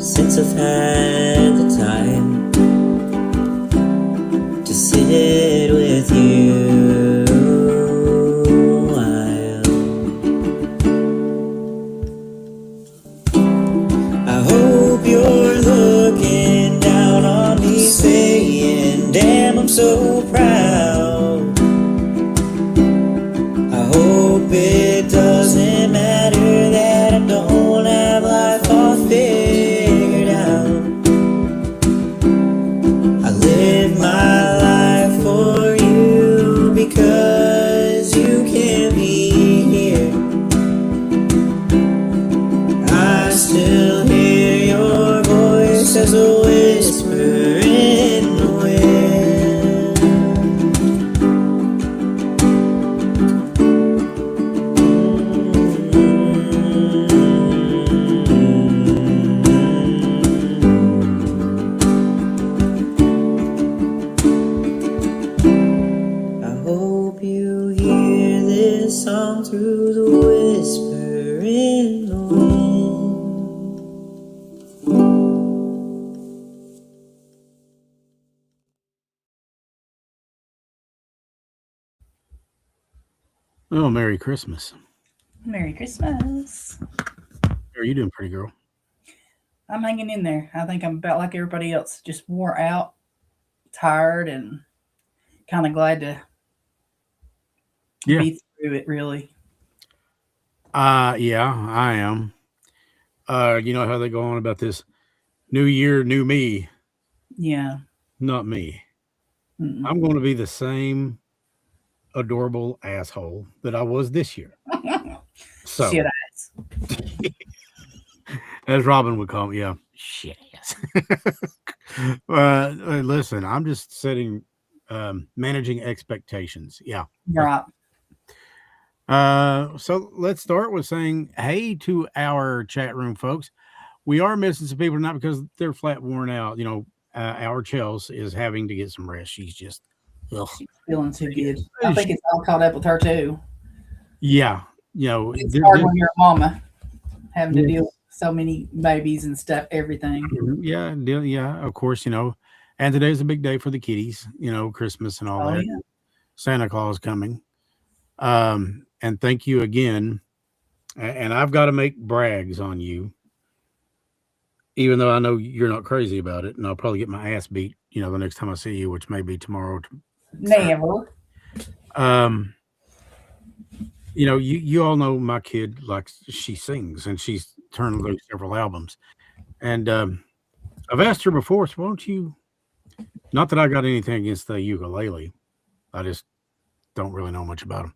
since I've had the time to sit with you a while. I hope you're looking down on me saying, damn, I'm so proud. I hope it doesn't matter that I don't have life all figured out. I live my life for you because you can't be here. I still hear your voice as a whisper in the wind. I hope you hear this song through the whisper in the wind. Oh, Merry Christmas. Merry Christmas. How are you doing, pretty girl? I'm hanging in there. I think I'm about like everybody else, just wore out, tired, and kind of glad to Yeah. be through it, really. Yeah, I am. You know how they go on about this new year, new me. Yeah. Not me. Mm-mm. I'm going to be the same adorable asshole that I was this year. So, Shit ass. as Robin would call me, yeah, shit ass. Listen, I'm just setting, managing expectations. Yeah. Right. So let's start with saying hey to our chat room folks. We are missing some people, not because they're flat worn out. You know, our Chels is having to get some rest. She's just, ugh. She's feeling too good. I think it's all caught up with her too. Yeah, you know, It's hard when you're a mama having to deal with so many babies and stuff, everything. yeah, yeah. Of course, you know, and today's a big day for the kiddies. You know, Christmas and all Oh that. yeah. Santa Claus coming. And thank you again. And I've got to make brags on you, even though I know you're not crazy about it, and I'll probably get my ass beat, you know, the next time I see you, which may be tomorrow. Never. Um, you know, you all know my kid likes she sings, and she's turned loose several albums, and I've asked her before, so won't you? Not that I got anything against the ukulele, I just don't really know much about them,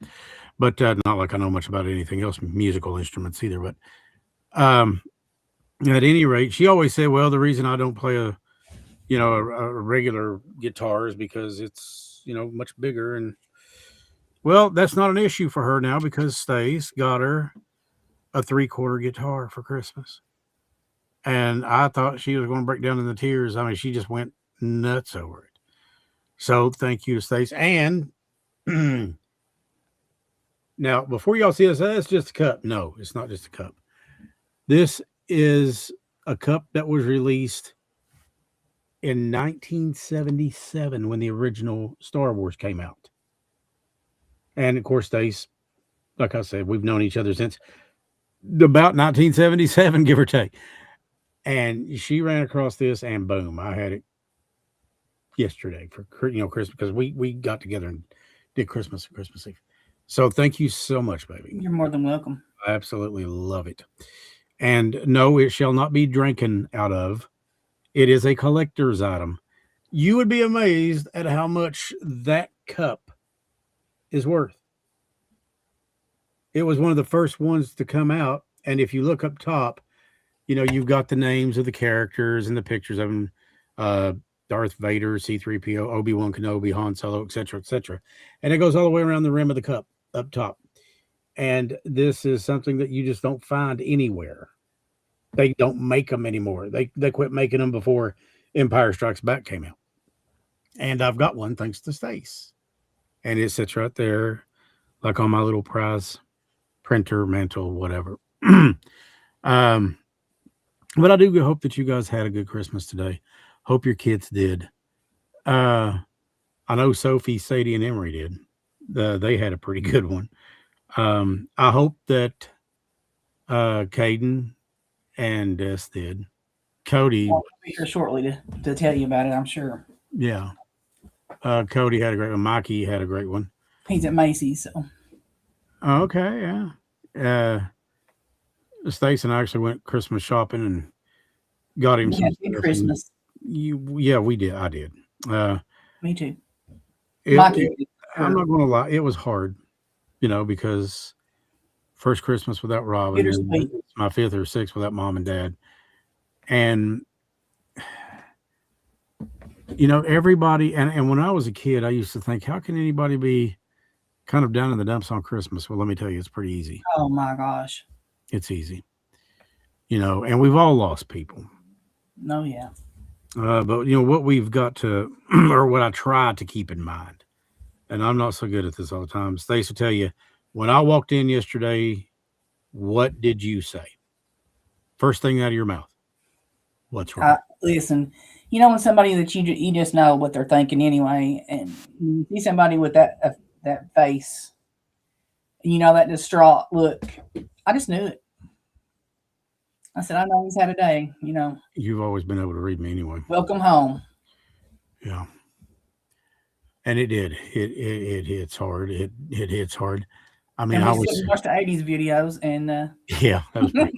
but not like I know much about anything else, musical instruments either. But um, at any rate, she always said, "Well, the reason I don't play a regular guitar is because it's much bigger." And well, that's not an issue for her now because Stace got her a 3/4 guitar for Christmas, and I thought she was going to break down in the tears. I mean, she just went nuts over it. So thank you to Stace. And now, before y'all see us, that's just a cup. No, it's not just a cup. This is a cup that was released in 1977 when the original Star Wars came out. And of course, Stace, like I said, we've known each other since about 1977, give or take. And she ran across this, and boom, I had it yesterday for Christmas, because we got together and did Christmas and Christmas Eve. So thank you so much, baby. You're more than welcome. I absolutely love it. And no, it shall not be drinking out of. It is a collector's item. You would be amazed at how much that cup is worth. It was one of the first ones to come out. And if you look up top, you've got the names of the characters and the pictures of them. Darth Vader, C-3PO, Obi-Wan Kenobi, Han Solo, etc., etc. And it goes all the way around the rim of the cup up top. And this is something that you just don't find anywhere. They don't make them anymore. They quit making them before Empire Strikes Back came out. And I've got one thanks to Stace. And it sits right there, like on my little prize printer, mantle, whatever. But I do hope that you guys had a good Christmas today. Hope your kids did. Uh, I know Sophie, Sadie, and Emery did. They had a pretty good one. I hope that Caden and Des did. Cody, I'll be here shortly to tell you about it. I'm sure yeah. Cody had a great one. Mikey had a great one. he's at Macy's. So Oh, okay, yeah. Stace and I actually went Christmas shopping and got him we some had a good stuff. And Christmas. yeah, we did. I did. Uh, Me too. it, Mikey, it, I'm not going to lie. It was hard, because first Christmas without Robin, and bittersweet. it's my fifth or sixth without mom and dad. And, everybody, and when I was a kid, I used to think, how can anybody be kind of down in the dumps on Christmas? Well, let me tell you, it's pretty easy. Oh my gosh. It's easy, and we've all lost people. No, yeah. But what we've got to, or what I try to keep in mind, and I'm not so good at this all the time. Stace will tell you, when I walked in yesterday, what did you say? First thing out of your mouth. What's wrong? Listen, when somebody that you just know what they're thinking anyway, and you see somebody with that face, that distraught look, I just knew it. I said, I know he's had a day. You've always been able to read me anyway. Welcome home. Yeah. And it did. It hits hard. It hits hard. I mean, And I we was. watched the '80s videos, and Yeah, that was pretty.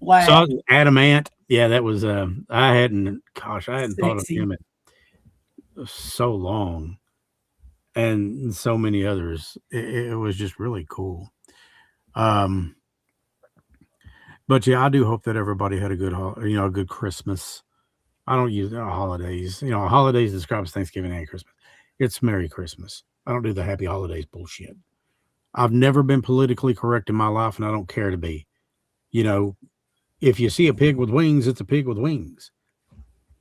wow, So Adamant. Yeah, that was. I hadn't thought of sexy. him in so long, and so many others. It was just really cool. But yeah, I do hope that everybody had a good, a good Christmas. I don't use holidays. Holidays describes Thanksgiving and Christmas. It's Merry Christmas. I don't do the Happy Holidays bullshit. I've never been politically correct in my life, and I don't care to be. If you see a pig with wings, it's a pig with wings.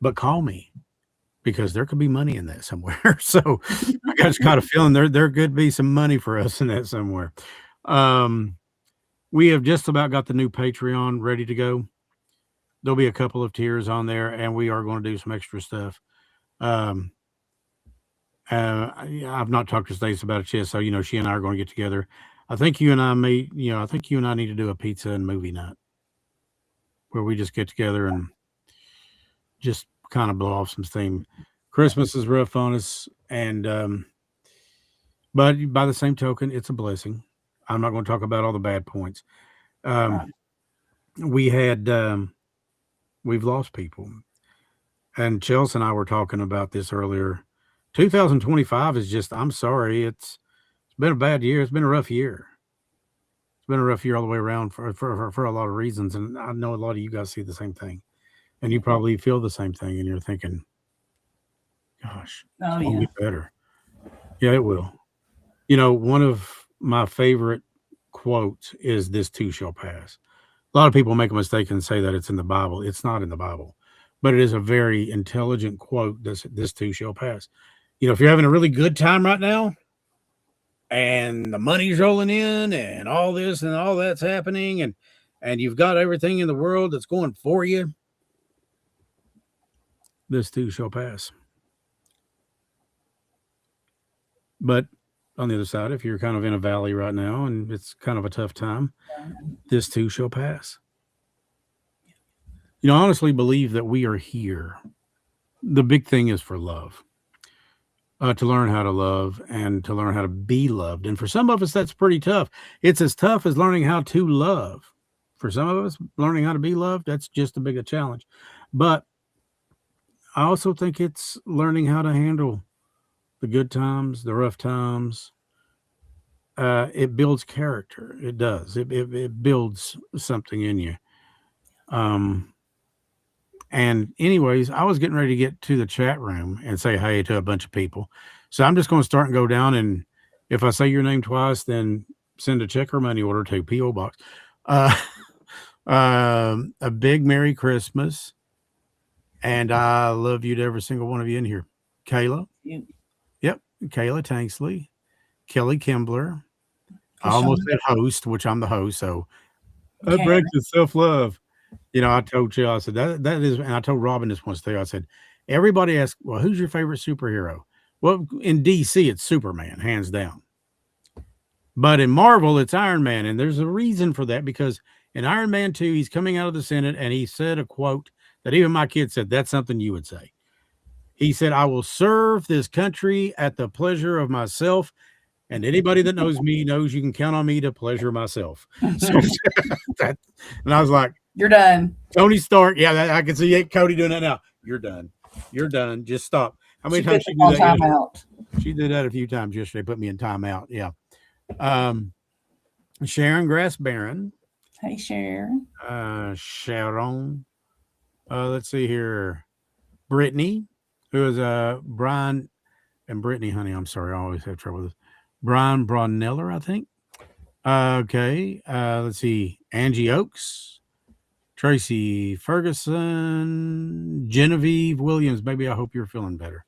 But call me, because there could be money in that somewhere. So I just got a feeling there could be some money for us in that somewhere. We have just about got the new Patreon ready to go. There'll be a couple of tiers on there, and we are going to do some extra stuff. I've not talked to Stace about it yet, so she and I are going to get together. I think you and I need to do a pizza and movie night where we just get together and just kind of blow off some steam. Christmas is rough on us, and but by the same token, it's a blessing. I'm not going to talk about all the bad points. We had we've lost people, and Chelsea and I were talking about this earlier. 2025 is just, I'm sorry, it's been a bad year. It's been a rough year. It's been a rough year all the way around for a lot of reasons, and I know a lot of you guys see the same thing, and you probably feel the same thing, and you're thinking, "Gosh, Oh, it'll yeah. get better." Yeah, it will. One of my favorite quotes is, "This too shall pass." A lot of people make a mistake and say that it's in the Bible. It's not in the Bible, but it is a very intelligent quote. This too shall pass. If you're having a really good time right now, and the money's rolling in, and all this and all that's happening, and you've got everything in the world that's going for you, this too shall pass. But on the other side, if you're kind of in a valley right now and it's kind of a tough time, this too shall pass. Honestly believe that we are here. The big thing is for love. To learn how to love and to learn how to be loved. And for some of us, that's pretty tough. It's as tough as learning how to love. For some of us, learning how to be loved, that's just a bigger challenge. But I also think it's learning how to handle the good times, the rough times. It builds character. It does. It builds something in you. And anyways, I was getting ready to get to the chat room and say hey to a bunch of people. So I'm just going to start and go down. And if I say your name twice, then send a check or money order to P.O. Box. A big Merry Christmas. And I love you to every single one of you in here. Kayla. Yep. Kayla Tanksley. Kelly Kimbler. I almost said host, which I'm the host. So I practice self-love. I told Jill, I said that is, and I told Robin this once too. I said, everybody asks, well, who's your favorite superhero? Well, in DC, it's Superman, hands down. But in Marvel, it's Iron Man, and there's a reason for that because in Iron Man 2, he's coming out of the Senate, and he said a quote that even my kid said, that's something you would say. He said, I will serve this country at the pleasure of myself. And anybody that knows me knows you can count on me to pleasure myself. So and I was like, You're done. Tony Stark. Yeah, I can see Cody doing that now. You're done. You're done. Just stop. How many times she did that? Timeout. She did that a few times yesterday. Put me in timeout. Yeah. Sharon Grass Baron. Hey, Sharon. Sharon. Let's see here. Brittany, who is Brian and Brittany, honey. I'm sorry, I always have trouble with this. Brian Brauneller, I think. Okay. Let's see. Angie Oakes, Tracy Ferguson, Genevieve Williams. Baby, I hope you're feeling better.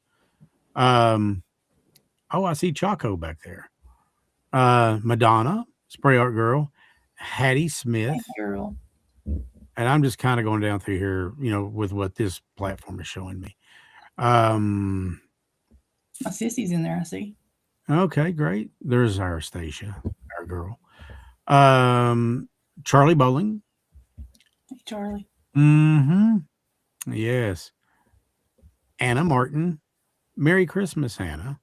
I see Chaco back there. Madonna, Spray Art Girl, Hattie Smith. Hey, girl. And I'm just kind of going down through here, with what this platform is showing me. My sissy's in there, I see. Okay, great. There's our Stacia, our girl. Charlie Bowling. Hey, Charlie. Mm-hmm. Yes. Anna Martin. Merry Christmas, Anna.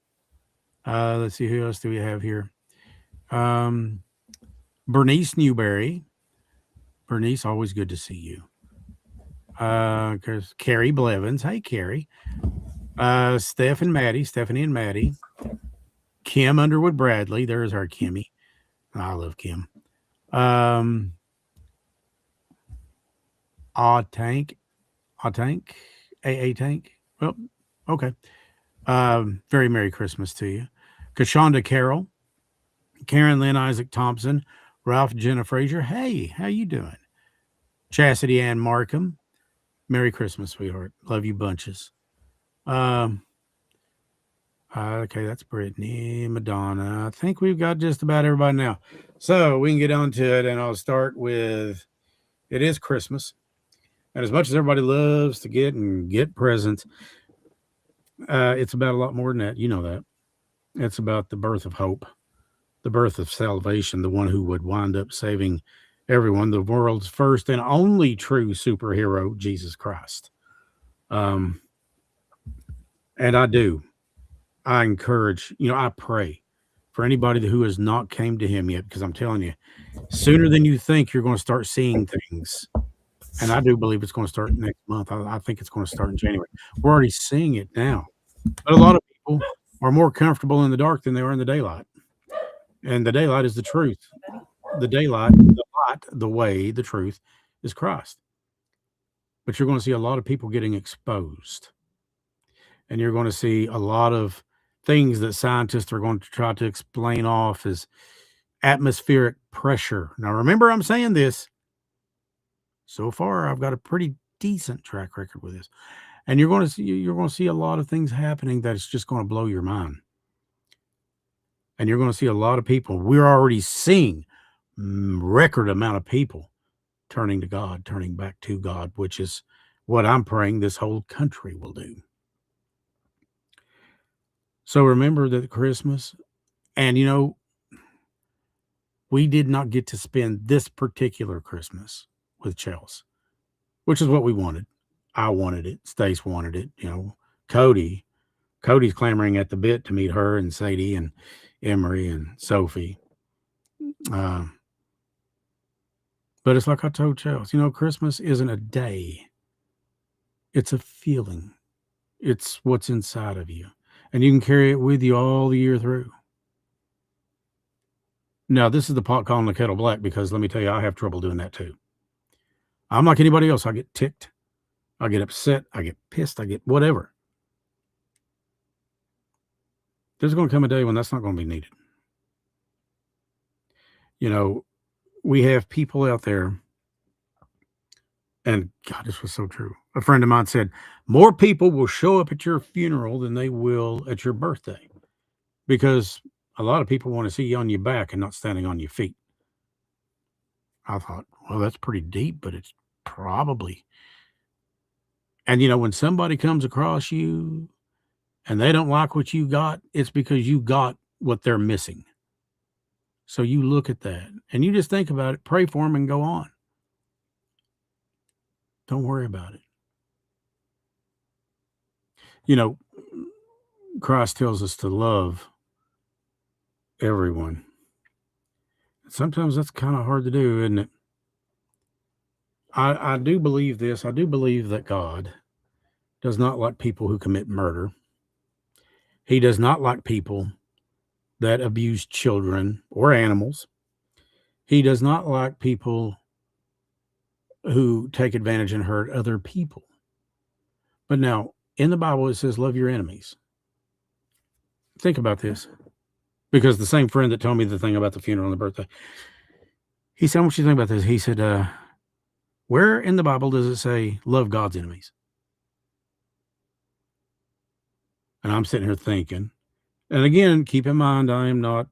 Let's see, who else do we have here? Bernice Newberry. Bernice, always good to see you. Carrie Blevins. Hey, Carrie. Stephanie and Maddie. Kim Underwood Bradley. There's our Kimmy. I love Kim. AA Tank. Well, okay. Very Merry Christmas to you. Kashonda Carroll. Karen Lynn Isaac Thompson. Ralph Jenna Frazier. Hey, how you doing? Chastity Ann Markham. Merry Christmas, sweetheart. Love you bunches. Okay, that's Brittany, Madonna. I think we've got just about everybody now. So we can get on to it, and I'll start with, it is Christmas. And as much as everybody loves to get presents, it's about a lot more than that. You know that. It's about the birth of hope, the birth of salvation, the one who would wind up saving everyone, the world's first and only true superhero, Jesus Christ. And I encourage, I pray for anybody who has not came to him yet, because I'm telling you, sooner than you think, you're going to start seeing things. And I do believe it's going to start next month. I think it's going to start in January. We're already seeing it now. But a lot of people are more comfortable in the dark than they are in the daylight. And the daylight is the truth. The daylight, the light, the way, the truth is Christ. But you're going to see a lot of people getting exposed. And you're going to see a lot of things that scientists are going to try to explain off as atmospheric pressure. Now, remember, I'm saying this. So far, I've got a pretty decent track record with this. And you're going to see a lot of things happening that it's just going to blow your mind. And you're going to see a lot of people. We're already seeing record amount of people turning to God, turning back to God, which is what I'm praying this whole country will do. So remember that Christmas, and we did not get to spend this particular Christmas with Chelsea, which is what we wanted. I wanted it. Stace wanted it. Cody's clamoring at the bit to meet her and Sadie and Emery and Sophie. But it's like I told Chelsea, Christmas isn't a day. It's a feeling. It's what's inside of you. And you can carry it with you all the year through. Now, this is the pot calling the kettle black, because let me tell you, I have trouble doing that too. I'm like anybody else. I get ticked. I get upset. I get pissed. I get whatever. There's going to come a day when that's not going to be needed. We have people out there, and God, this was so true. A friend of mine said, more people will show up at your funeral than they will at your birthday, because a lot of people want to see you on your back and not standing on your feet. I thought, well, that's pretty deep, but it's Probably. And, when somebody comes across you and they don't like what you got, it's because you got what they're missing. So you look at that and you just think about it, pray for them, and go on. Don't worry about it. Christ tells us to love everyone. Sometimes that's kind of hard to do, isn't it? I do believe this. I do believe that God does not like people who commit murder. He does not like people that abuse children or animals. He does not like people who take advantage and hurt other people. But now, in the Bible, it says, love your enemies. Think about this. Because the same friend that told me the thing about the funeral and the birthday, he said, what you think about this? He said, where in the Bible does it say love God's enemies? And I'm sitting here thinking, and again, keep in mind, I am not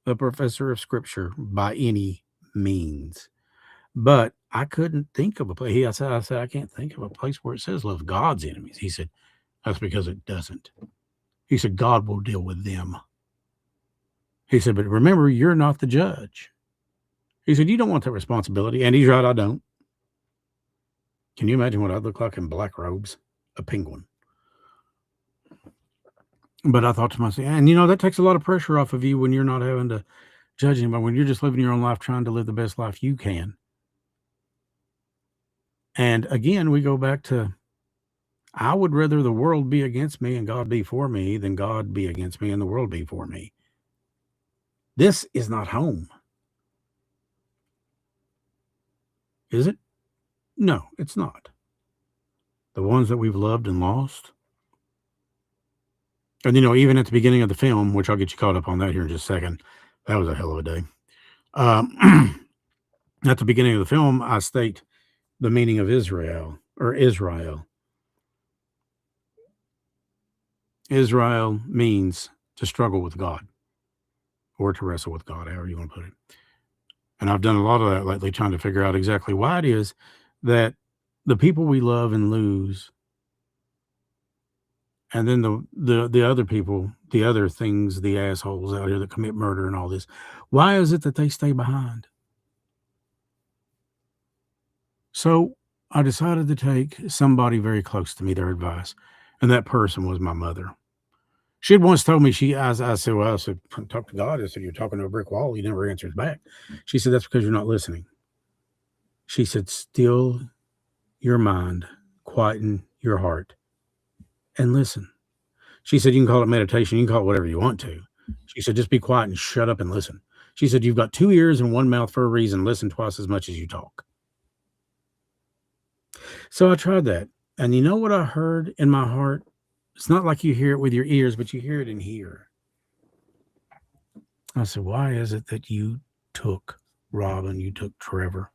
a professor of scripture by any means, but I couldn't think of a place. I said, I can't think of a place where it says love God's enemies. He said, that's because it doesn't. He said, God will deal with them. He said, but remember, you're not the judge. He said, you don't want that responsibility. And he's right, I don't. Can you imagine what I'd look like in black robes? A penguin. But I thought to myself, and that takes a lot of pressure off of you when you're not having to judge anybody, when you're just living your own life, trying to live the best life you can. And again, we go back to, I would rather the world be against me and God be for me than God be against me and the world be for me. This is not home. Is it? No, it's not. The ones that we've loved and lost. And, even at the beginning of the film, which I'll get you caught up on that here in just a second, that was a hell of a day. At the beginning of the film, I state the meaning of Israel, or Israel. Israel means to struggle with God, or to wrestle with God, however you want to put it. And I've done a lot of that lately, trying to figure out exactly why it is that the people we love and lose, and then the other people, the other things, the assholes out here that commit murder and all this, why is it that they stay behind? So I decided to take somebody very close to me, their advice, and that person was my mother. She had once told me, I said, talk to God. I said, you're talking to a brick wall. He never answers back. She said, that's because you're not listening. She said, still your mind, quieten your heart, and listen. She said, you can call it meditation. You can call it whatever you want to. She said, just be quiet and shut up and listen. She said, you've got 2 ears and 1 mouth for a reason. Listen twice as much as you talk. So I tried that. And you know what I heard in my heart? It's not like you hear it with your ears, but you hear it in here. I said, why is it that you took Robin, you took Trevor,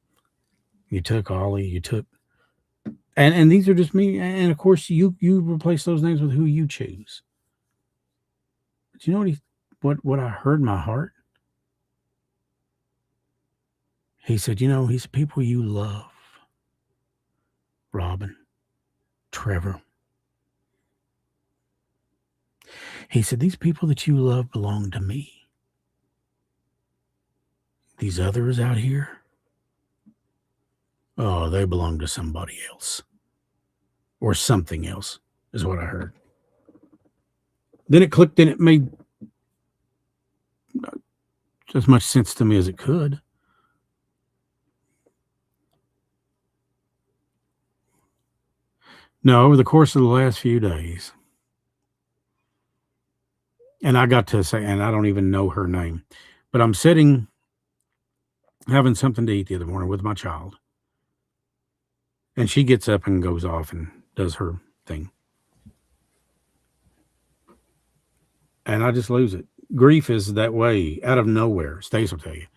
you took Ollie, you took, and these are just me. And of course, you replace those names with who you choose. But you know what I heard in my heart? He said, he's people you love. Robin, Trevor. He said, these people that you love belong to me. These others out here, oh, they belong to somebody else. Or something else, is what I heard. Then it clicked and it made as much sense to me as it could. No, over the course of the last few days, and I got to say, and I don't even know her name, but I'm sitting, having something to eat the other morning with my child. And she gets up and goes off and does her thing. And I just lose it. Grief is that way, out of nowhere. Stacia will tell you.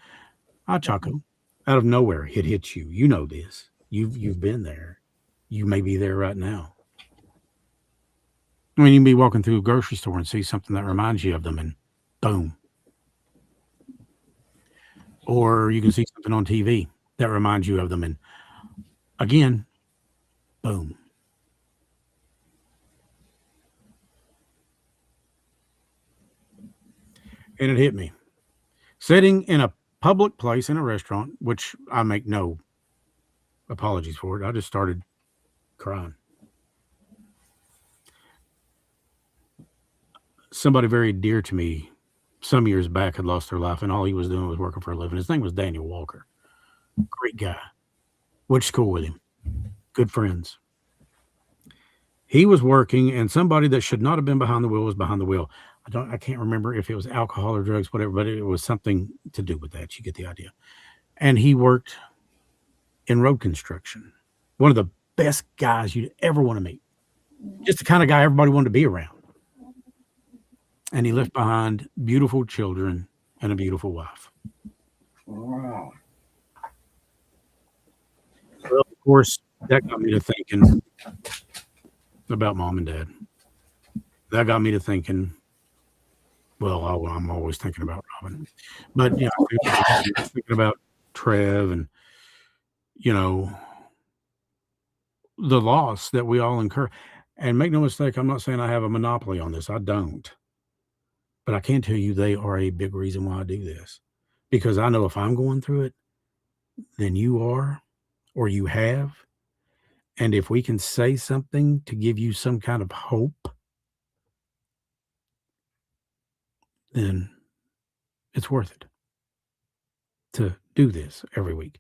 Chaco, out of nowhere, it hits you. You know this. You've been there. You may be there right now. I mean, you can be walking through a grocery store and see something that reminds you of them, and boom. Or you can see something on TV that reminds you of them, and Again, boom. And it hit me. Sitting in a public place in a restaurant, which I make no apologies for it, I just started crying. Somebody very dear to me some years back had lost their life, and all he was doing was working for a living. His name was Daniel Walker. Great guy. Went to school with him. Good friends. He was working, and somebody that should not have been behind the wheel was behind the wheel. I can't remember if it was alcohol or drugs, whatever, but it was something to do with that. You get the idea. And he worked in road construction. One of the best guys you'd ever want to meet. Just the kind of guy everybody wanted to be around. And he left behind beautiful children and a beautiful wife. Wow. Well, of course, that got me to thinking about mom and dad. That got me to thinking, well, I'm always thinking about Robin. But, you know, thinking about Trev and, you know, the loss that we all incur. And make no mistake, I'm not saying I have a monopoly on this. I don't. But I can tell you they are a big reason why I do this. Because I know if I'm going through it, then you are, or you have. And if we can say something to give you some kind of hope, then it's worth it to do this every week.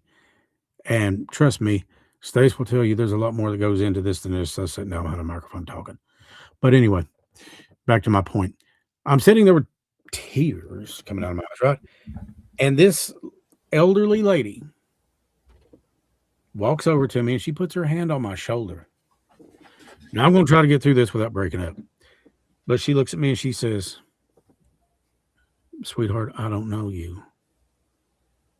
And trust me, Stace will tell you there's a lot more that goes into this than just us sitting down behind a microphone talking. But anyway, back to my point. I'm sitting there with tears coming out of my eyes, right? And this elderly lady walks over to me and she puts her hand on my shoulder. Now I'm going to try to get through this without breaking up. But she looks at me and she says, "Sweetheart, I don't know you,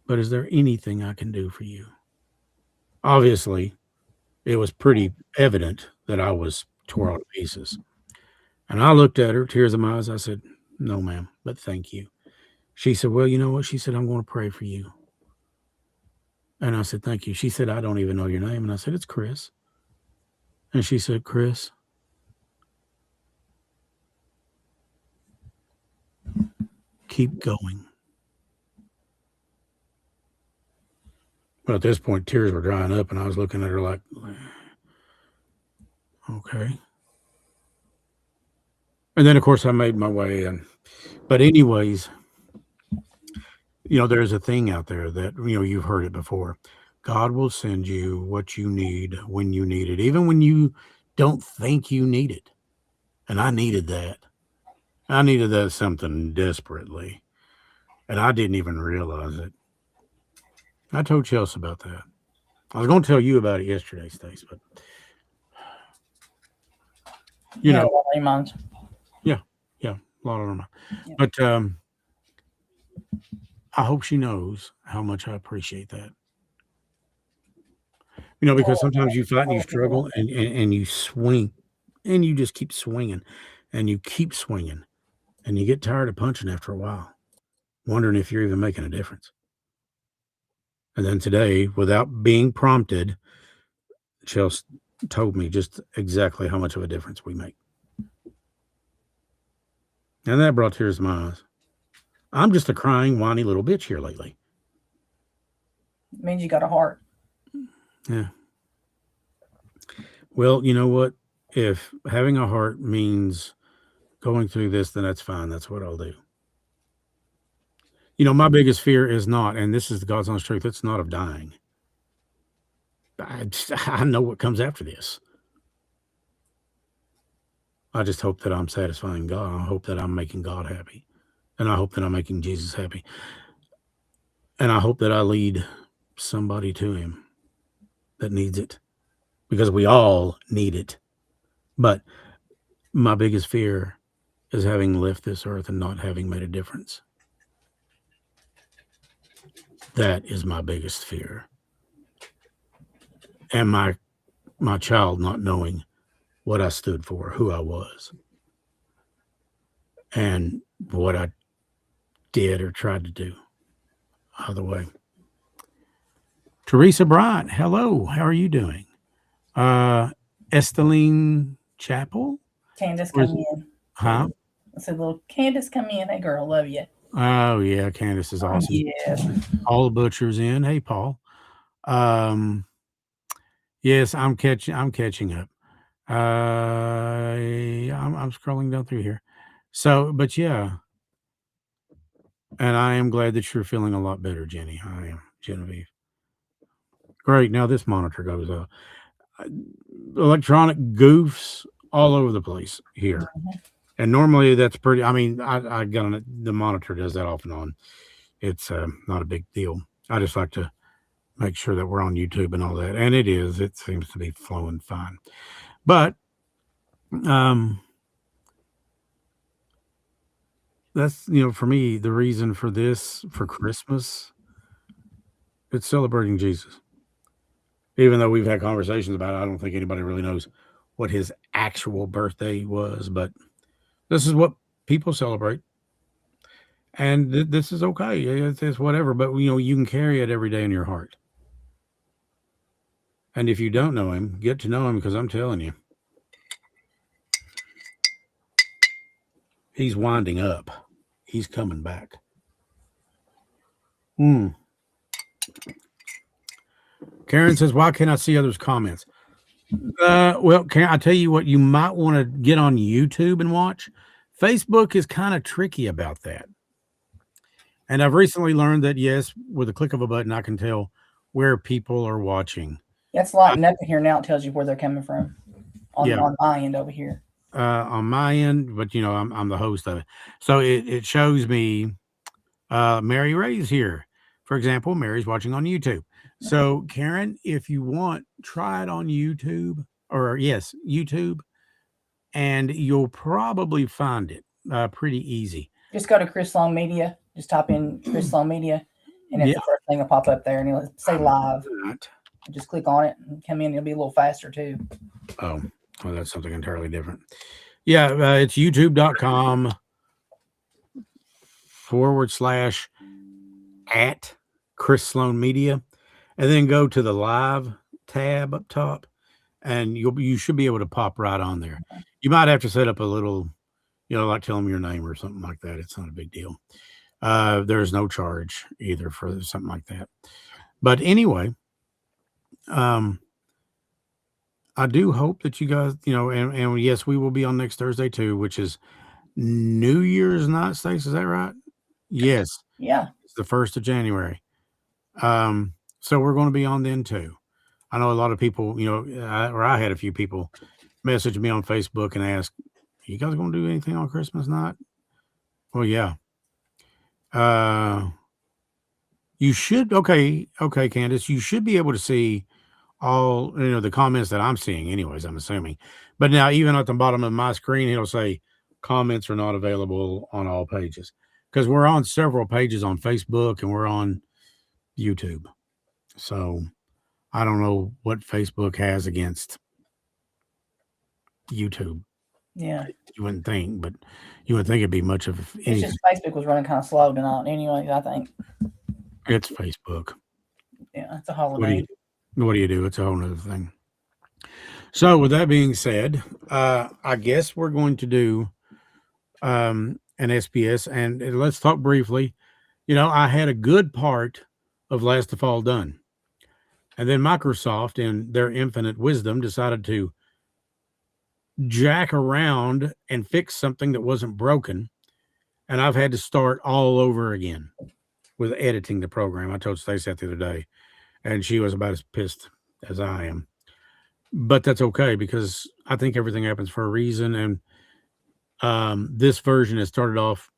but is there anything I can do for you?" Obviously, it was pretty evident that I was tore all to pieces. And I looked at her, tears in my eyes. I said, "No, ma'am, but thank you." She said, "Well, you know what?" She said, "I'm going to pray for you." And I said, "Thank you." She said, "I don't even know your name." And I said, "It's Chris." And she said, "Chris, keep going." Well, at this point, tears were drying up, and I was looking at her like, okay. And then, of course, I made my way in. But anyways, you know, there's a thing out there that, you know, you've heard it before. God will send you what you need when you need it, even when you don't think you need it. And I needed that. I needed that something desperately. And I didn't even realize it. I told Chelsea about that. I was going to tell you about it yesterday, Stace, but you know, a lot of minds. Yeah, a lot of them. Yeah. But I hope she knows how much I appreciate that. You know, because sometimes you fight and you struggle and you swing and you just keep swinging and you keep swinging and you get tired of punching after a while, wondering if you're even making a difference. And then today, without being prompted, Chelsea told me just exactly how much of a difference we make. And that brought tears to my eyes. I'm just a crying, whiny little bitch here lately. It means you got a heart. Yeah. Well, you know what? If having a heart means going through this, then that's fine. That's what I'll do. You know, my biggest fear is not, and this is the God's honest truth, it's not of dying. I know what comes after this. I just hope that I'm satisfying God. I hope that I'm making God happy. And I hope that I'm making Jesus happy. And I hope that I lead somebody to him that needs it. Because we all need it. But my biggest fear is having left this earth and not having made a difference. That is my biggest fear. And my child not knowing what I stood for, who I was, and what I did or tried to do. Either way. Teresa Bryant, hello. How are you doing? Esteline Chapel? Candace, Or is come it, in. huh? I said, little Candace, come in. Hey, girl, love you. Oh, yeah. Candace is awesome. Yes. Paul the Butcher's in. Hey, Paul. Um, yes, I'm catching up. I'm scrolling down through here. So, but yeah, and I am glad that you're feeling a lot better, Jenny. I am, Genevieve. Great. Now this monitor goes up. Electronic goofs all over the place here. And normally that's pretty. I mean, I got on the monitor does that off and on. It's not a big deal. I just like to make sure that we're on YouTube and all that, and it is. It seems to be flowing fine. But that's for me the reason for this for Christmas. It's celebrating Jesus. Even though we've had conversations about it, I don't think anybody really knows what his actual birthday was. But this is what people celebrate. And this is okay. It's whatever. But you can carry it every day in your heart. And if you don't know him, get to know him because I'm telling you, he's winding up. He's coming back. Karen says, "Why can't I see others' comments?" Well, Karen, I tell you what, you might want to get on YouTube and watch. Facebook is kind of tricky about that. And I've recently learned that yes, with a click of a button, I can tell where people are watching. That's lighting up here now. It tells you where they're coming from on my end over here. On my end, but I'm the host of it, so it shows me Mary Ray's here. For example, Mary's watching on YouTube. So Karen, if you want, try it on YouTube YouTube, and you'll probably find it pretty easy. Just go to Chris Slone Media. Just type in Chris Slone Media, and it's the first thing will pop up there, and it'll say live. Just click on it and come in. It'll be a little faster too. Oh, well, that's something entirely different. Yeah, it's youtube.com /@ Chris Slone Media, and then go to the live tab up top, and you should be able to pop right on there. You might have to set up a little, like tell them your name or something like that. It's not a big deal. There's no charge either for something like that. But anyway, I do hope that you guys, and yes, we will be on next Thursday too, which is New Year's night, Stace. Is that right? Yes. Yeah. It's the 1st of January. So we're going to be on then too. I know a lot of people, I had a few people message me on Facebook and ask, "Are you guys going to do anything on Christmas night?" Well, yeah. You should. Okay, Candace, you should be able to see all the comments that I'm seeing anyways, I'm assuming. But now even at the bottom of my screen, it'll say comments are not available on all pages because we're on several pages on Facebook and we're on YouTube. So I don't know what Facebook has against YouTube. Yeah. You wouldn't think, but you would think it'd be much of anything. It's just Facebook was running kind of slow tonight anyway, I think. It's Facebook. Yeah, it's a holiday. What do you do? It's a whole nother thing. So with that being said, I guess we're going to do an SPS, and let's talk briefly. I had a good part of Last of All done. And then Microsoft, in their infinite wisdom, decided to jack around and fix something that wasn't broken. And I've had to start all over again with editing the program. I told Stacia that the other day, and she was about as pissed as I am. But that's okay because I think everything happens for a reason. And this version has started off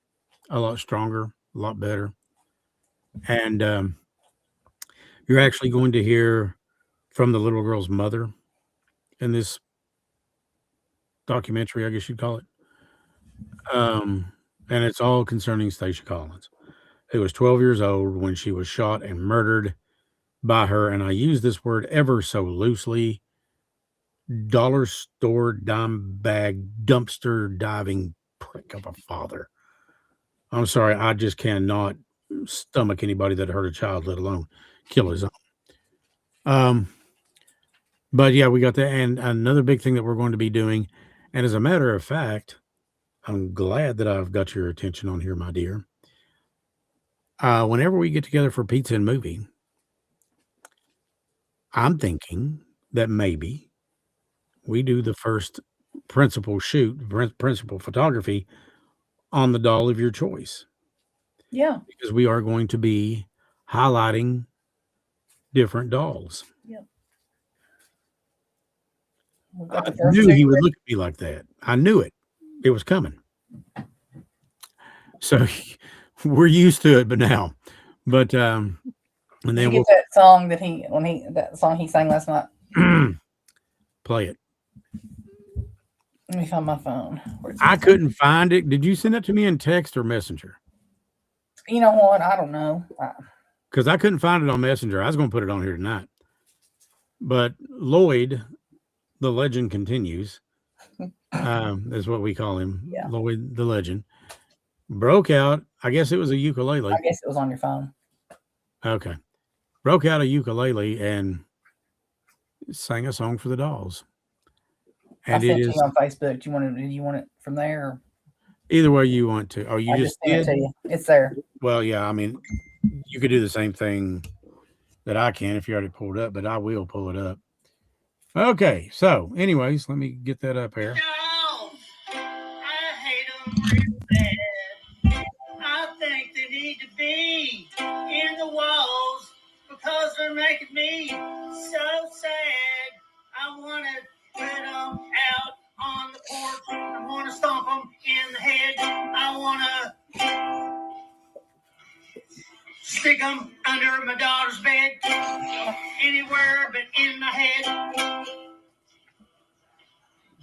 a lot stronger, a lot better. And you're actually going to hear from the little girl's mother in this documentary, I guess you'd call it. And it's all concerning Stacia Collins, who was 12 years old when she was shot and murdered by her, and I use this word ever so loosely, dollar store dime bag dumpster diving prick of a father. I'm sorry, I just cannot stomach anybody that hurt a child, let alone kill his own. But yeah, we got that. And another big thing that we're going to be doing, and as a matter of fact, I'm glad that I've got your attention on here, my dear. Whenever we get together for pizza and movie, I'm thinking that maybe we do the first principal shoot, principal photography on the doll of your choice. Yeah. Because we are going to be highlighting different dolls. Yeah. I knew he would look at me like that. I knew it. It was coming. So we're used to it, but now. But and then we'll get that song that song he sang last night. Play it. Let me find my phone. I couldn't find it. Did you send it to me in text or Messenger? You know what? I don't know. Because I couldn't find it on Messenger. I was going to put it on here tonight. But Lloyd, the legend continues. That's what we call him. Yeah. Lloyd, the legend. Broke out. I guess it was a ukulele. I guess it was on your phone. Okay. Broke out a ukulele and sang a song for the dolls. And I sent it on Facebook. Do you want it from there? Or? Either way you want to. Oh, you just sent it to you. It's there. Well, yeah. I mean, you could do the same thing that I can if you already pulled up, but I will pull it up. Okay. So, anyways, let me get that up here. No, I hate them real bad. I think they need to be in the walls because they're making me so sad. I want to put them out on the porch. I want to stomp them in the head. I want to stick them under my daughter's bed. Anywhere but in my head.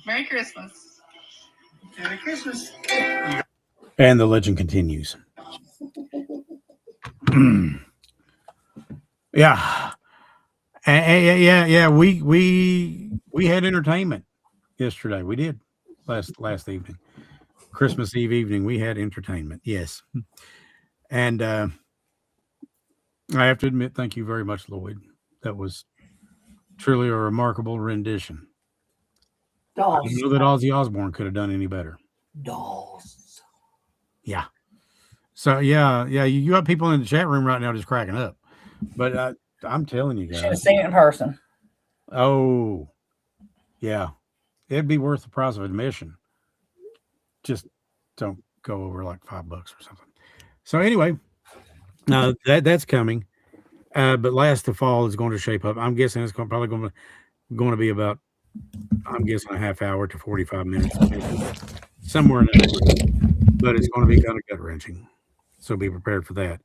Merry Christmas. Merry Christmas. And the legend continues. Yeah. Yeah. We had entertainment yesterday. We did last evening. Christmas Eve evening, we had entertainment. Yes. And I have to admit, thank you very much, Lloyd. That was truly a remarkable rendition. Dolls. I know that Ozzy Osbourne could have done any better. Dolls. Yeah. So yeah. You got people in the chat room right now just cracking up. But I'm telling you guys. Should have seen it in person. Oh, yeah. It'd be worth the price of admission. Just don't go over like $5 or something. So anyway, that's coming. But last of fall is going to shape up. I'm guessing it's probably going to be about, I'm guessing a half hour to 45 minutes, somewhere in that. But it's going to be kind of gut wrenching. So be prepared for that.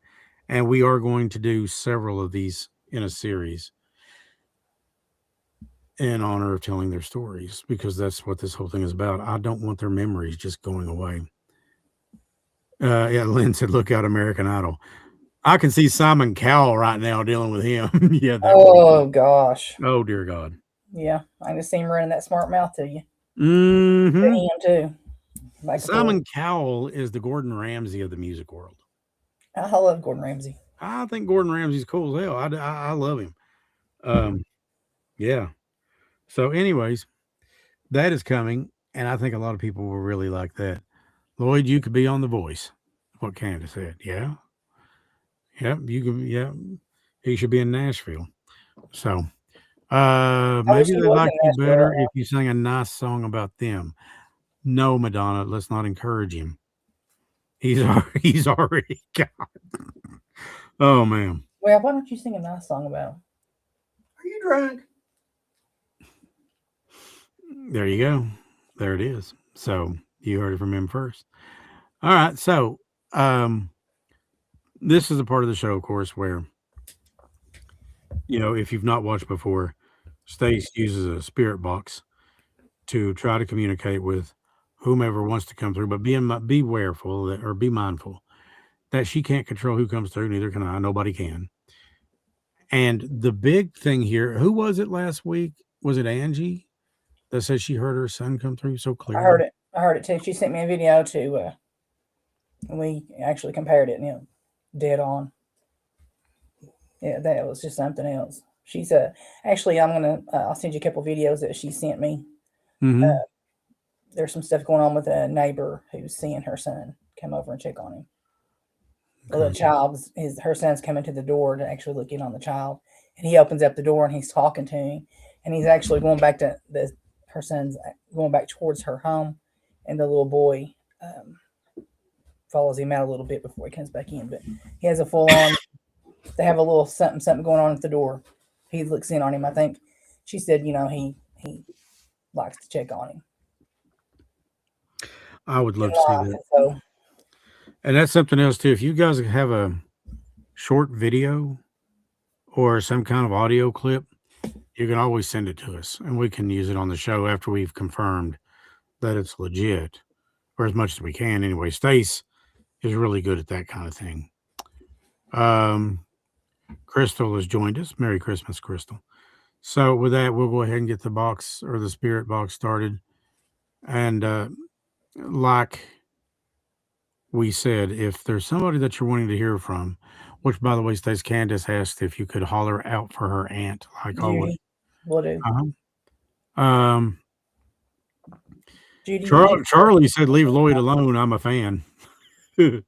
And we are going to do several of these in a series in honor of telling their stories, because that's what this whole thing is about. I don't want their memories just going away. Yeah, Lynn said, look out, American Idol. I can see Simon Cowell right now dealing with him. Yeah. Gosh. Oh, dear God. Yeah, I can see him running that smart mouth to you. Mm-hmm. To him, too. Like Simon Cowell is the Gordon Ramsay of the music world. I love Gordon Ramsay. I think Gordon Ramsay's cool as hell. I love him. Yeah. So anyways, that is coming, and I think a lot of people will really like that. Lloyd, you could be on The Voice. What Candace said. Yeah. Yep. You can. Yeah. He should be in Nashville. So maybe they like you better if you sang a nice song about them. No, Madonna, let's not encourage him. He's already got. Oh man. Well, why don't you sing a nice song about him? Are you drunk? There you go. There it is. So you heard it from him first. All right. So this is a part of the show, of course, where, if you've not watched before, Stace uses a spirit box to try to communicate with whomever wants to come through, but be wareful or be mindful that she can't control who comes through. Neither can I. Nobody can. And the big thing here, who was it last week? Was it Angie that said she heard her son come through so clearly? I heard it too. She sent me a video too. We actually compared it, dead on. Yeah, that was just something else. She's actually I'll send you a couple videos that she sent me. Mm-hmm. There's some stuff going on with a neighbor who's seeing her son come over and check on him. Well, the her son's coming to the door to actually look in on the child, and he opens up the door and he's talking to him, and he's actually going back to her son's going back towards her home, and the little boy follows him out a little bit before he comes back in. But he has a full on. They have a little something going on at the door. He looks in on him. I think she said, he likes to check on him. I would love to see that. So, and that's something else too. If you guys have a short video or some kind of audio clip, you can always send it to us, and we can use it on the show after we've confirmed that it's legit, or as much as we can anyway. Stace is really good at that kind of thing. Crystal has joined us. Merry Christmas, Crystal. So with that, we'll go ahead and get the box or the spirit box started. And like we said, if there's somebody that you're wanting to hear from, which by the way, Stace, Candace asked if you could holler out for her aunt, like always. Will do. Judy, Charlie said, "Leave Lloyd alone. I'm a fan." But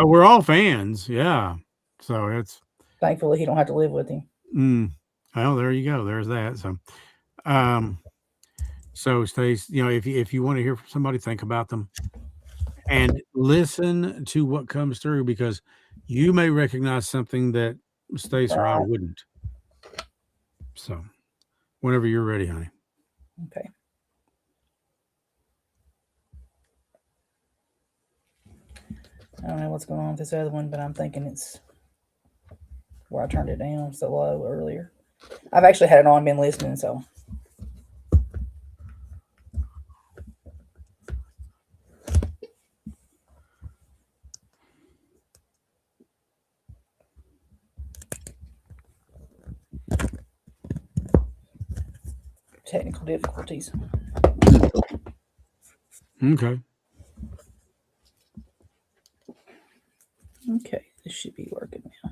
we're all fans, yeah. So it's thankfully he don't have to live with him. Well, there you go. There's that. So Stace, if you want to hear from somebody, think about them and listen to what comes through, because you may recognize something that Stace or I wouldn't. So whenever you're ready, honey. Okay. I don't know what's going on with this other one, but I'm thinking it's where I turned it down so low earlier. I've actually had it on, been listening, so. Technical difficulties. Okay. Okay, this should be working now.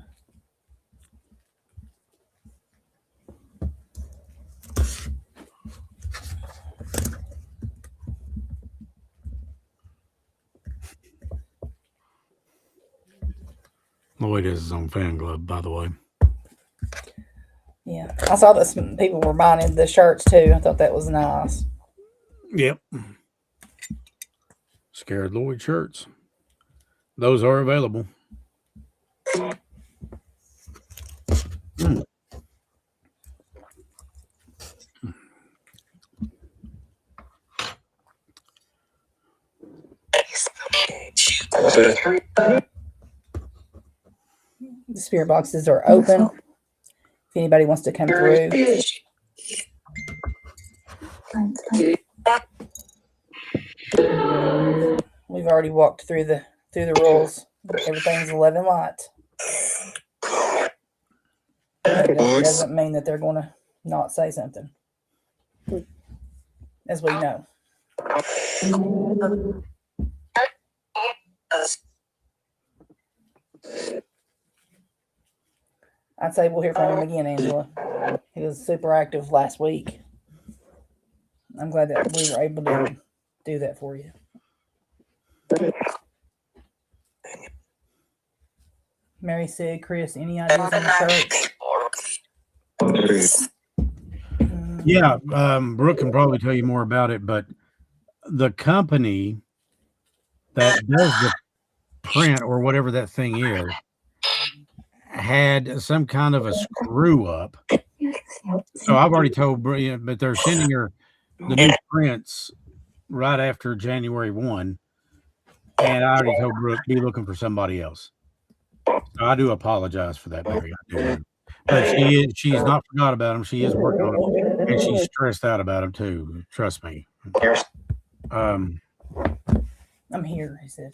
Lloyd has his own fan club, by the way. Yeah, I saw that some people were buying the shirts too. I thought that was nice. Yep. Scared Lloyd shirts. Those are available. The spirit boxes are open. If anybody wants to come through. We've already walked through the rules. Everything's 11 light. That doesn't mean that they're going to not say something. As we know. I'd say we'll hear from him again, Angela. He was super active last week. I'm glad that we were able to do that for you. Mary said, Chris, any ideas on the church? Yeah, Brooke can probably tell you more about it, but the company that does the print or whatever that thing is had some kind of a screw up. So I've already told Brian, but they're sending her the new prints right after January 1. And I already told Brooke, be looking for somebody else. So I do apologize for that, Mary. I do. But she's not forgot about him. She is working on it. And she's stressed out about him too. Trust me. I'm here, he said.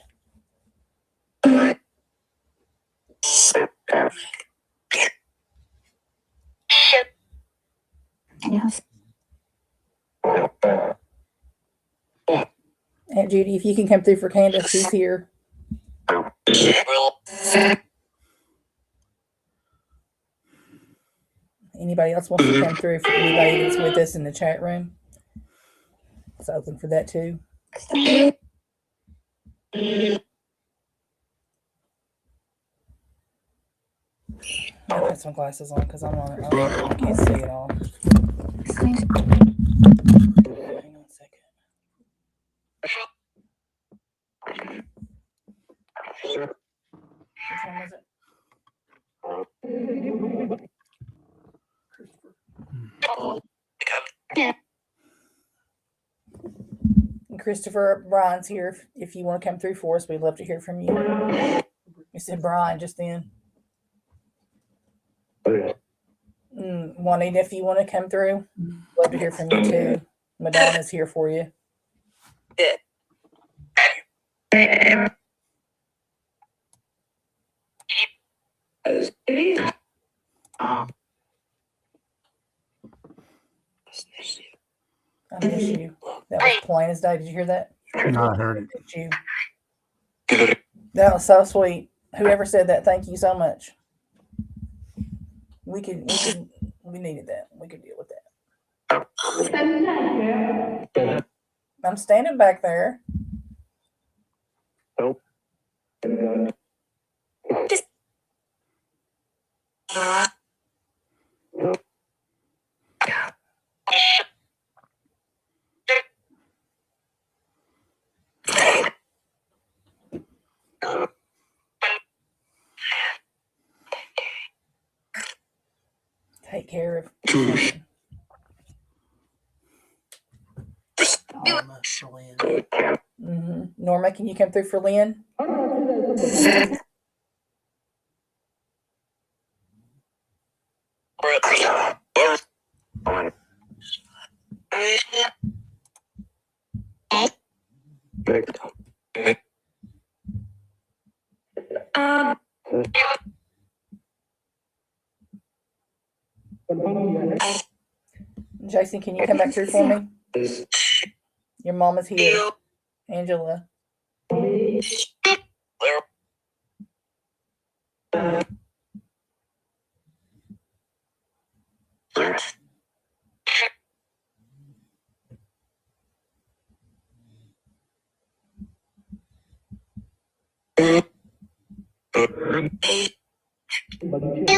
Aunt Judy, if you can come through for Candace, she's here. Anybody else wants to come through? For anybody that's with us in the chat room, it's open for that too. I'll put some glasses on because I can't see it all. Hang on a second. Which one was it? And Christopher, Brian's here. If you want to come through for us, we'd love to hear from you. You said Brian just then. Juanita, if you want to come through, love to hear from you too. Madonna's here for you. I miss you. That was plain as day. Did you hear that? No, I heard it. It's you. That was so sweet. Whoever said that, thank you so much. We needed that. We could deal with that. I'm standing back there. Nope. Take care of. Norma, can you come through for Lynn? Jason, can you come back through for me? Your mom is here. Angela.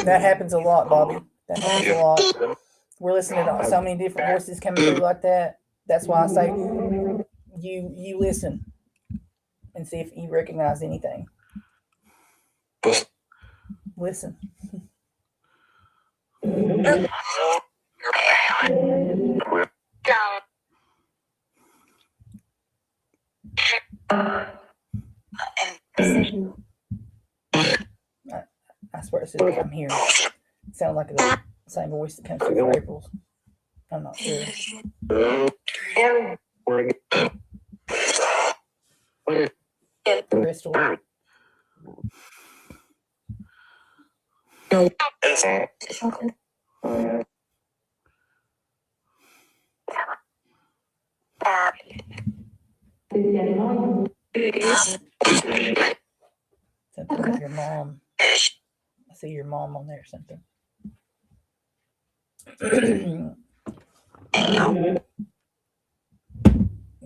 That happens a lot, Bobby. That happens a lot. We're listening to so many different voices coming through like that. That's why I say you listen and see if you recognize anything. Listen. I swear it says I'm here. It sounds like the same voice that comes through for April's. I'm not sure. Crystal. Something like your mom. I see your mom on there or something.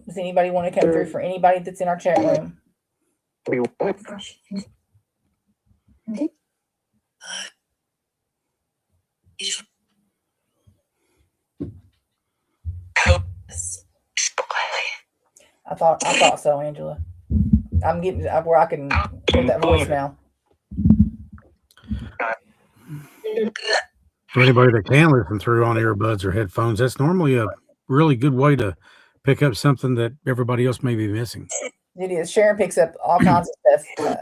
Does anybody want to come through for anybody that's in our chat room? I thought so, Angela. I'm getting where I can put that voice now. For anybody that can listen through on earbuds or headphones, that's normally a really good way to pick up something that everybody else may be missing. It is. Sharon picks up all kinds of stuff.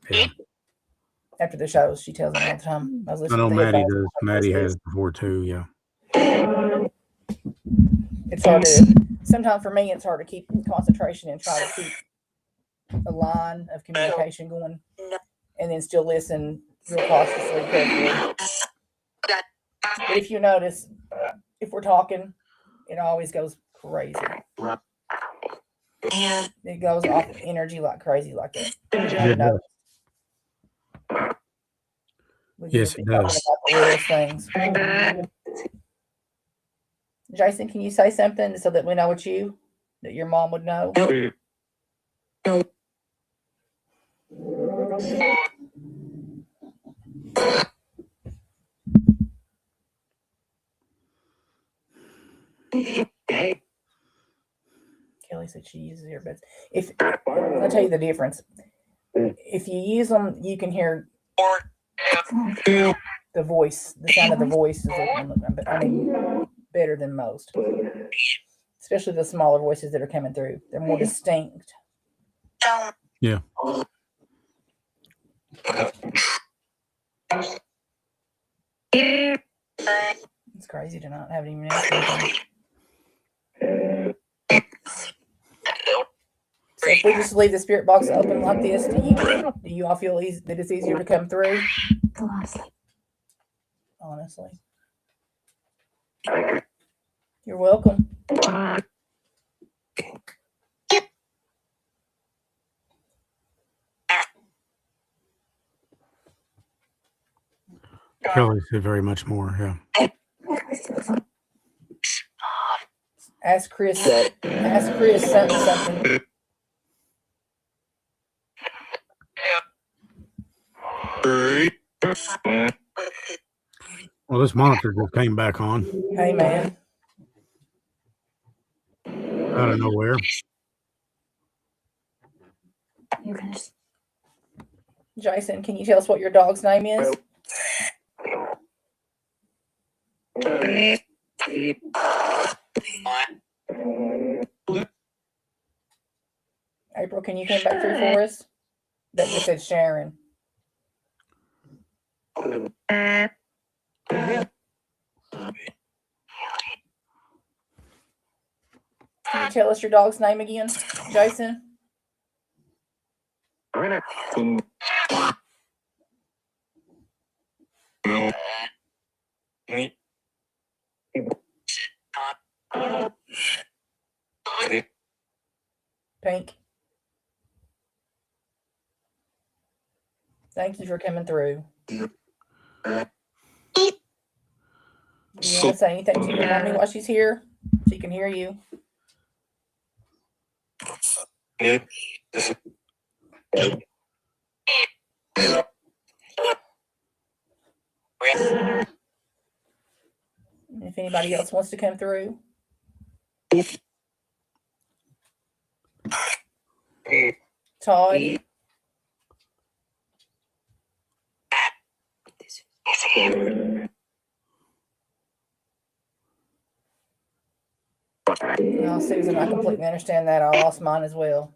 Yeah. After the shows, she tells me all the time. I know Maddie does. Maddie has before too. Yeah. It's hard to. Sometimes for me, it's hard to keep concentration and try to keep a line of communication going, and then still listen real cautiously, carefully. But if you notice, if we're talking, it always goes crazy. It goes off energy like crazy, like that. Yes, it does. About the weirdest things. Jason, can you say something so that we know that your mom would know? Kelly said she uses earbuds. I'll tell you the difference. If you use them, you can hear the voice, the sound of the voice better than most. Especially the smaller voices that are coming through. They're more distinct. Yeah. It's crazy to not have even anything. So if we just leave the spirit box open like this, do you all feel that it's easier to come through? Honestly. You're welcome. Kelly said very much more, yeah. Ask Chris something. Well, this monitor just came back on. Hey, man. Out of nowhere. Jason, can you tell us what your dog's name is? April, can you come back through for us? That just said Sharon. Can you tell us your dog's name again, Jason? Pink. Thank you for coming through. Do you want to say anything to your mommy while she's here? She can hear you. If anybody else wants to come through. Todd. No, Susan, I completely understand that. I lost mine as well.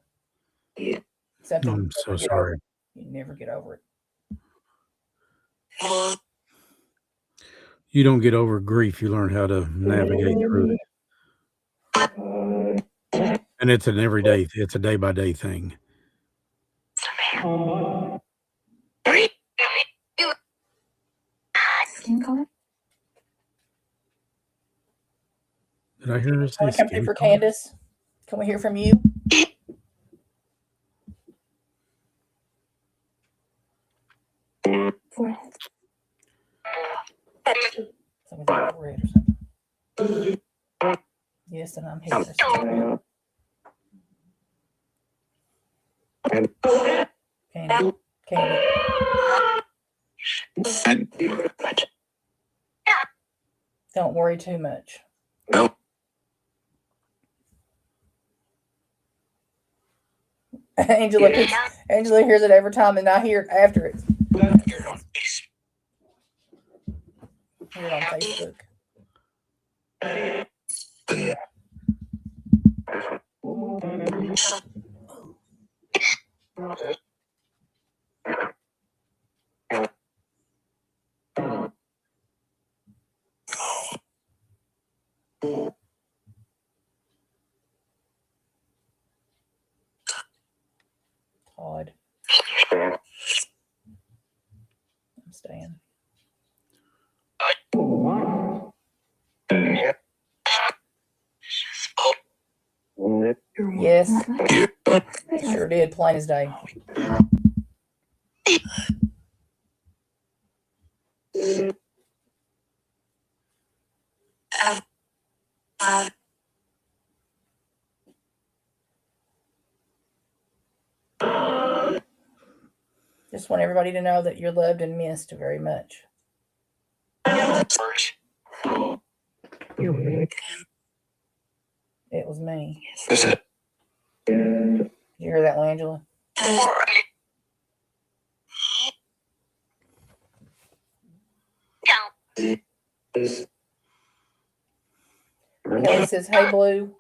I'm so sorry. You never get over it. You don't get over grief. You learn how to navigate through it. And it's an everyday, it's a day-by-day thing. Did I hear her say Come through for Candace? Can we hear from you? Forehead. Forehead or something. Yes, and I'm here. Candy. Don't worry too much. Angela hears it every time, and I hear it after it. Hear it on Facebook. Todd. I'm staying. Yes. Sure did, plain as day. Just want everybody to know that you're loved and missed very much. It was me. Did you hear that one, Angela? Kelly says, "Hey, Blue."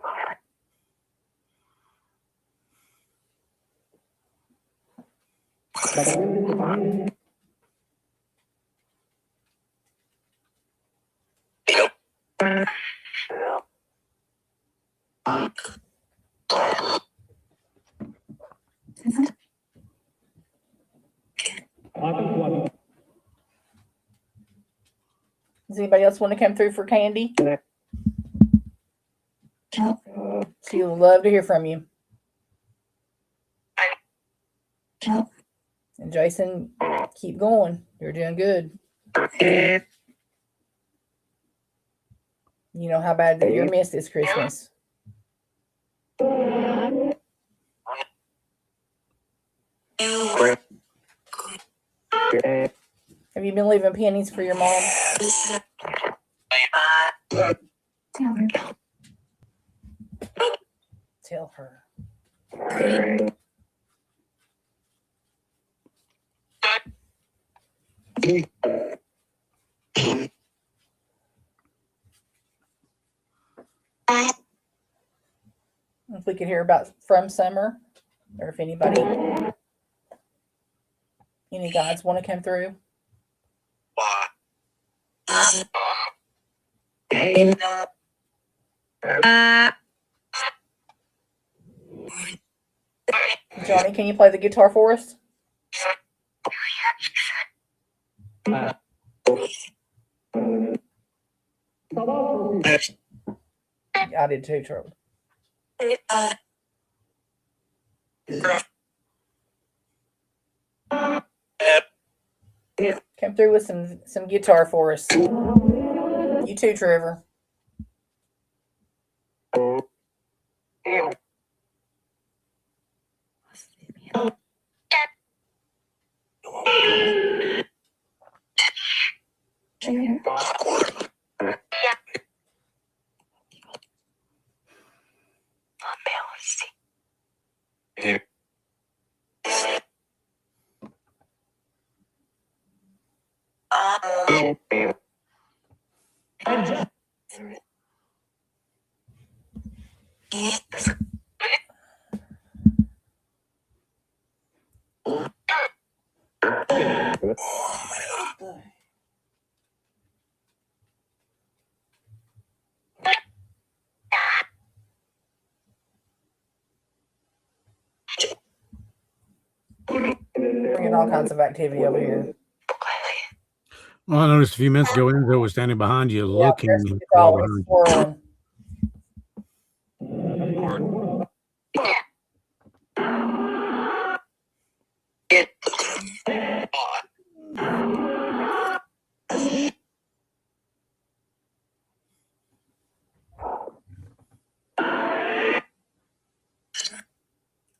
Does anybody else want to come through for candy? She would love to hear from you. And Jason, keep going. You're doing good. You know how bad that you're missed this Christmas. Have you been leaving pennies for your mom? Tell her. If we could hear about from Summer, or if any guides want to come through. Johnny, can you play the guitar for us? I did too, Charlie. Come through with some guitar for us. You too, Trevor. Bringing all kinds of activity over here. Well, I noticed a few minutes ago, Enzo was standing behind you looking. It's always swirling.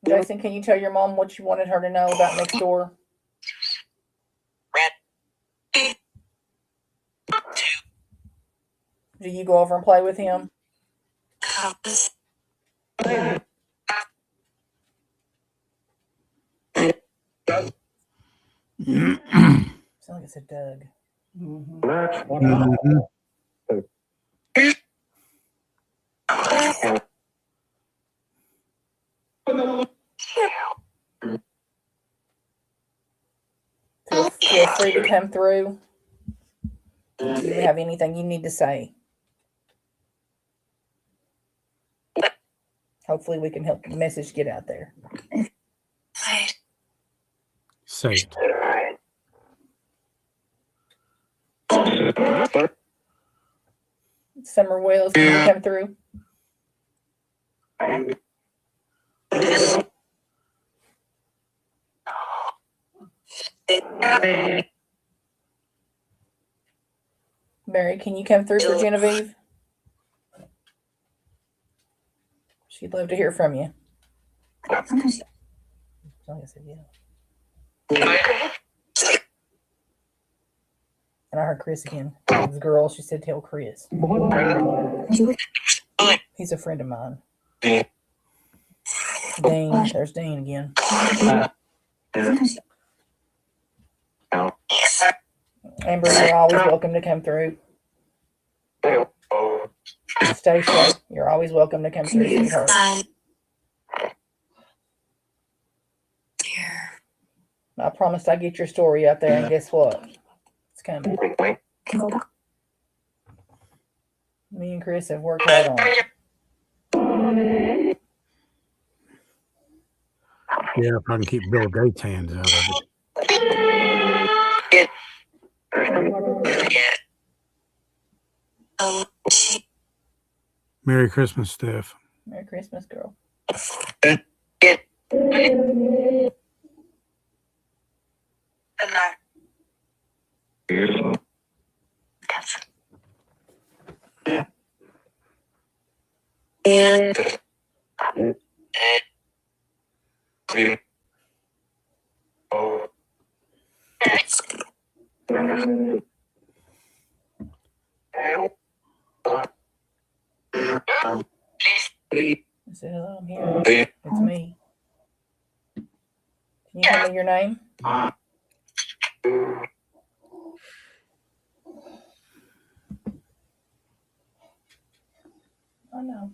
Jason, can you tell your mom what you wanted her to know about next door? Do you go over and play with him? Sounds like it's a Doug. Mm-hmm. Feel free to come through. Do you have anything you need to say? Hopefully we can help the message get out there. Say it. Summer Wells, can you come through? Barry, can you come through for Genevieve? She'd love to hear from you. Sometimes. I said yeah. And I heard Chris again. The girl, she said, tell Chris. He's a friend of mine. Dean. There's Dean again. Sometimes. Amber, you're always welcome to come through. Stacia, you're always welcome to come through, sweetheart. I promised I'd get your story out there, and guess what? It's coming. Me and Chris have worked hard on it. Yeah, if I can keep Bill Gates' hands out of it. Merry Christmas, Steph. Merry Christmas, girl. I said, hello, I'm here. It's me. Can you tell me your name? I know.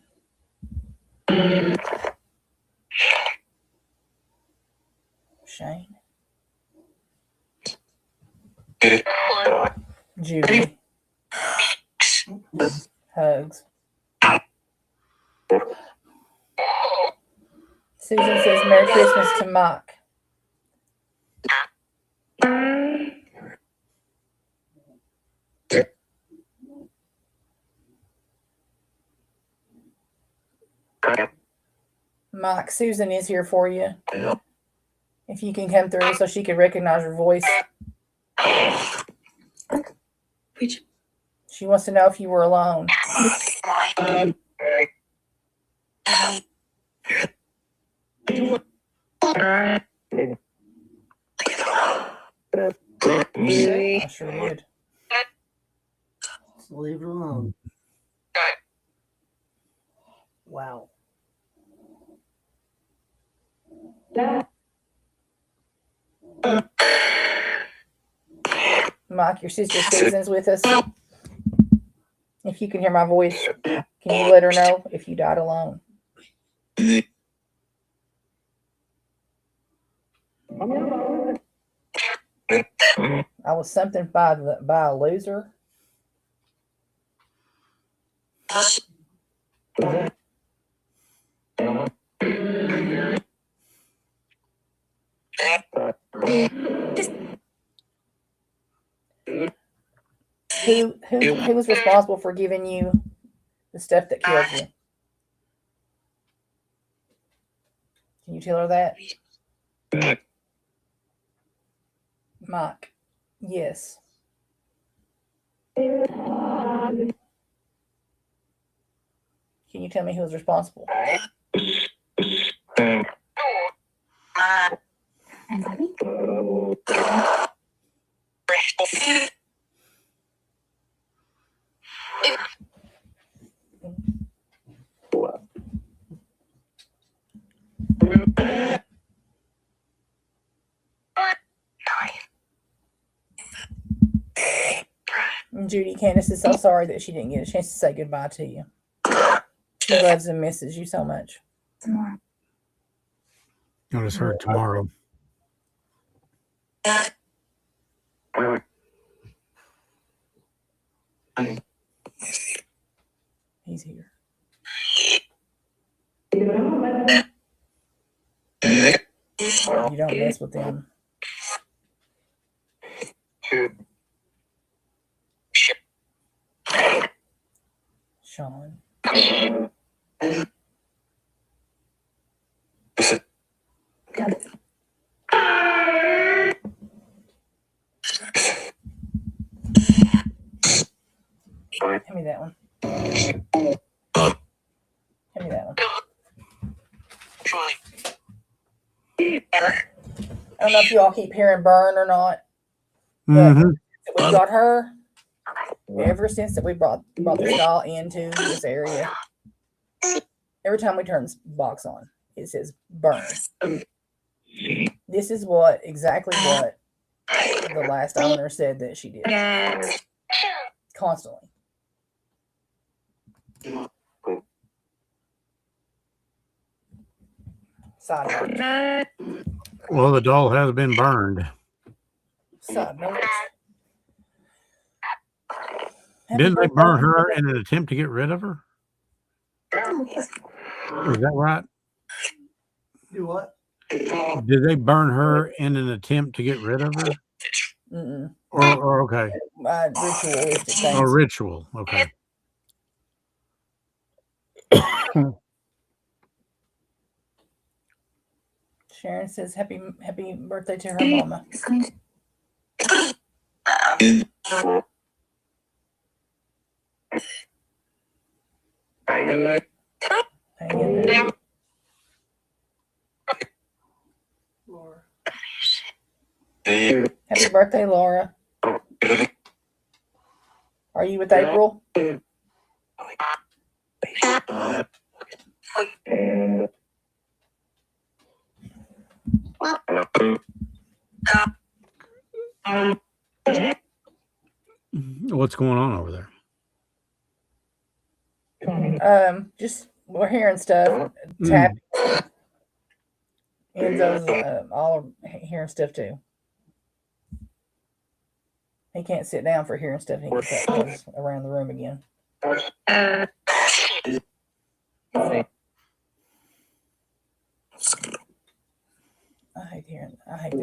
Shane. Judy. Hugs. Susan says Merry Christmas to Mike. Mike, Susan is here for you. If you can come through so she can recognize your voice. She wants to know if you were alone. I sure did. Just leave it alone. Wow. Mike, your sister Susan's with us. If you can hear my voice, can you let her know if you died alone? I was something by a loser. Who was responsible for giving you the stuff that killed you? Can you tell her that? Mike. Yes. Can you tell me who was responsible? Judy, Candace is so sorry that she didn't get a chance to say goodbye to you. She loves and misses you so much. Tomorrow. Notice her tomorrow. He's here. You don't mess with them. Sean. I don't know if you all keep hearing burn or not. Mm-hmm. We got her ever since that we brought this doll into this area. Every time we turn this box on, it says burn. This is exactly what the last owner said that she did. Constantly. Side note. Well, the doll has been burned. Side note. Didn't they burn her in an attempt to get rid of her? Is that right? Do what? Did they burn her in an attempt to get rid of her? Mm-mm. Or okay. Ritualistic things. A ritual. Okay. Sharon says happy birthday to her mama. Hang in there. Laura. Happy birthday, Laura. Are you with April? What's going on over there? Just we're hearing stuff. Tap. Enzo's all hearing stuff too. He can't sit down for hearing stuff. He gets up and goes around the room again. I hate hearing. I hate that.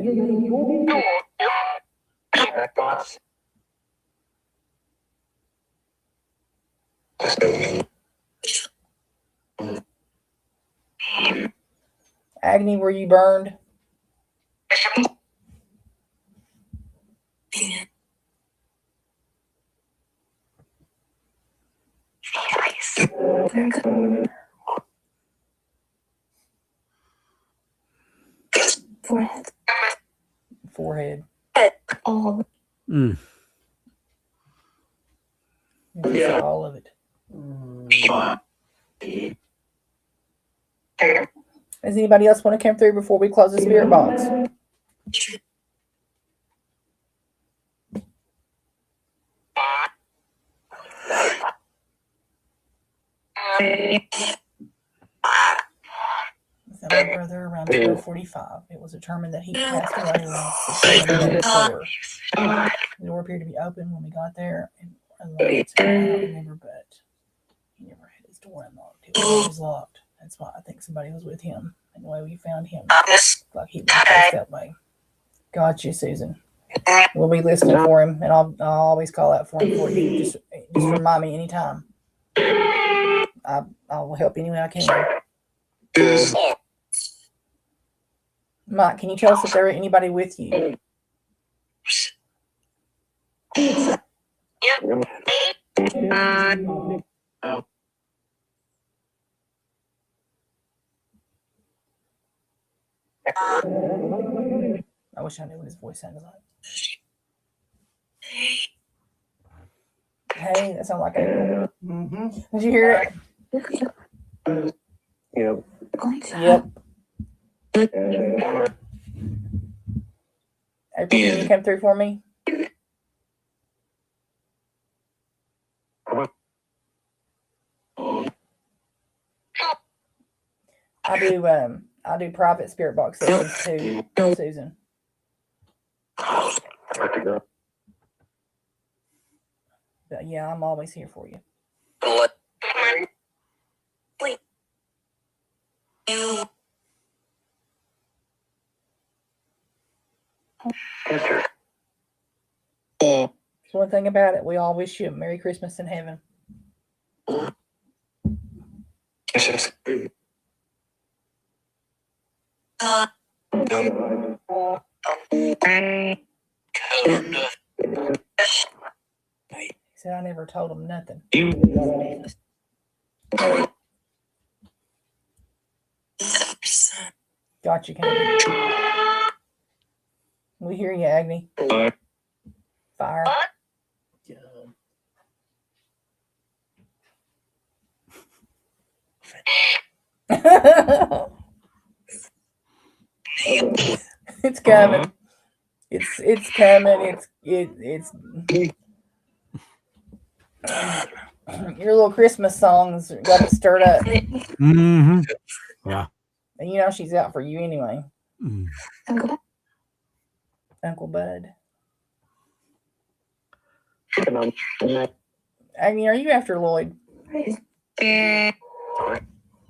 Agony, were you burned? Forehead. All. Yeah. All of it. Does anybody else want to come through before we close the spirit box? My brother around 12:45. It was determined that he passed away around 6:04. The door appeared to be open when we got there, and unlocked. I don't remember, but he never had his door unlocked. It was always locked. That's why I think somebody was with him. And the way we found him, like he was placed that way. Gotcha, Susan. We'll be listening for him, and I'll always call out for him for you. Just remind me anytime. I will help any way I can. Mike, can you tell us if there is anybody with you? I wish I knew what his voice sounded like. Hey, that sounds like April. Mm-hmm. Did you hear it? Yep. April, can you come through for me? I do private spirit box sessions too, Susan. But yeah, I'm always here for you. One thing about it, we all wish you a Merry Christmas in heaven. He said I never told him nothing. Gotcha, Candy. We hear you, Agni. Fire. It's coming. It's coming. It's your little Christmas songs got it stirred up. Mm-hmm. Yeah. And you know she's out for you anyway. Mm. Uncle Bud. Agni, are you after Lloyd?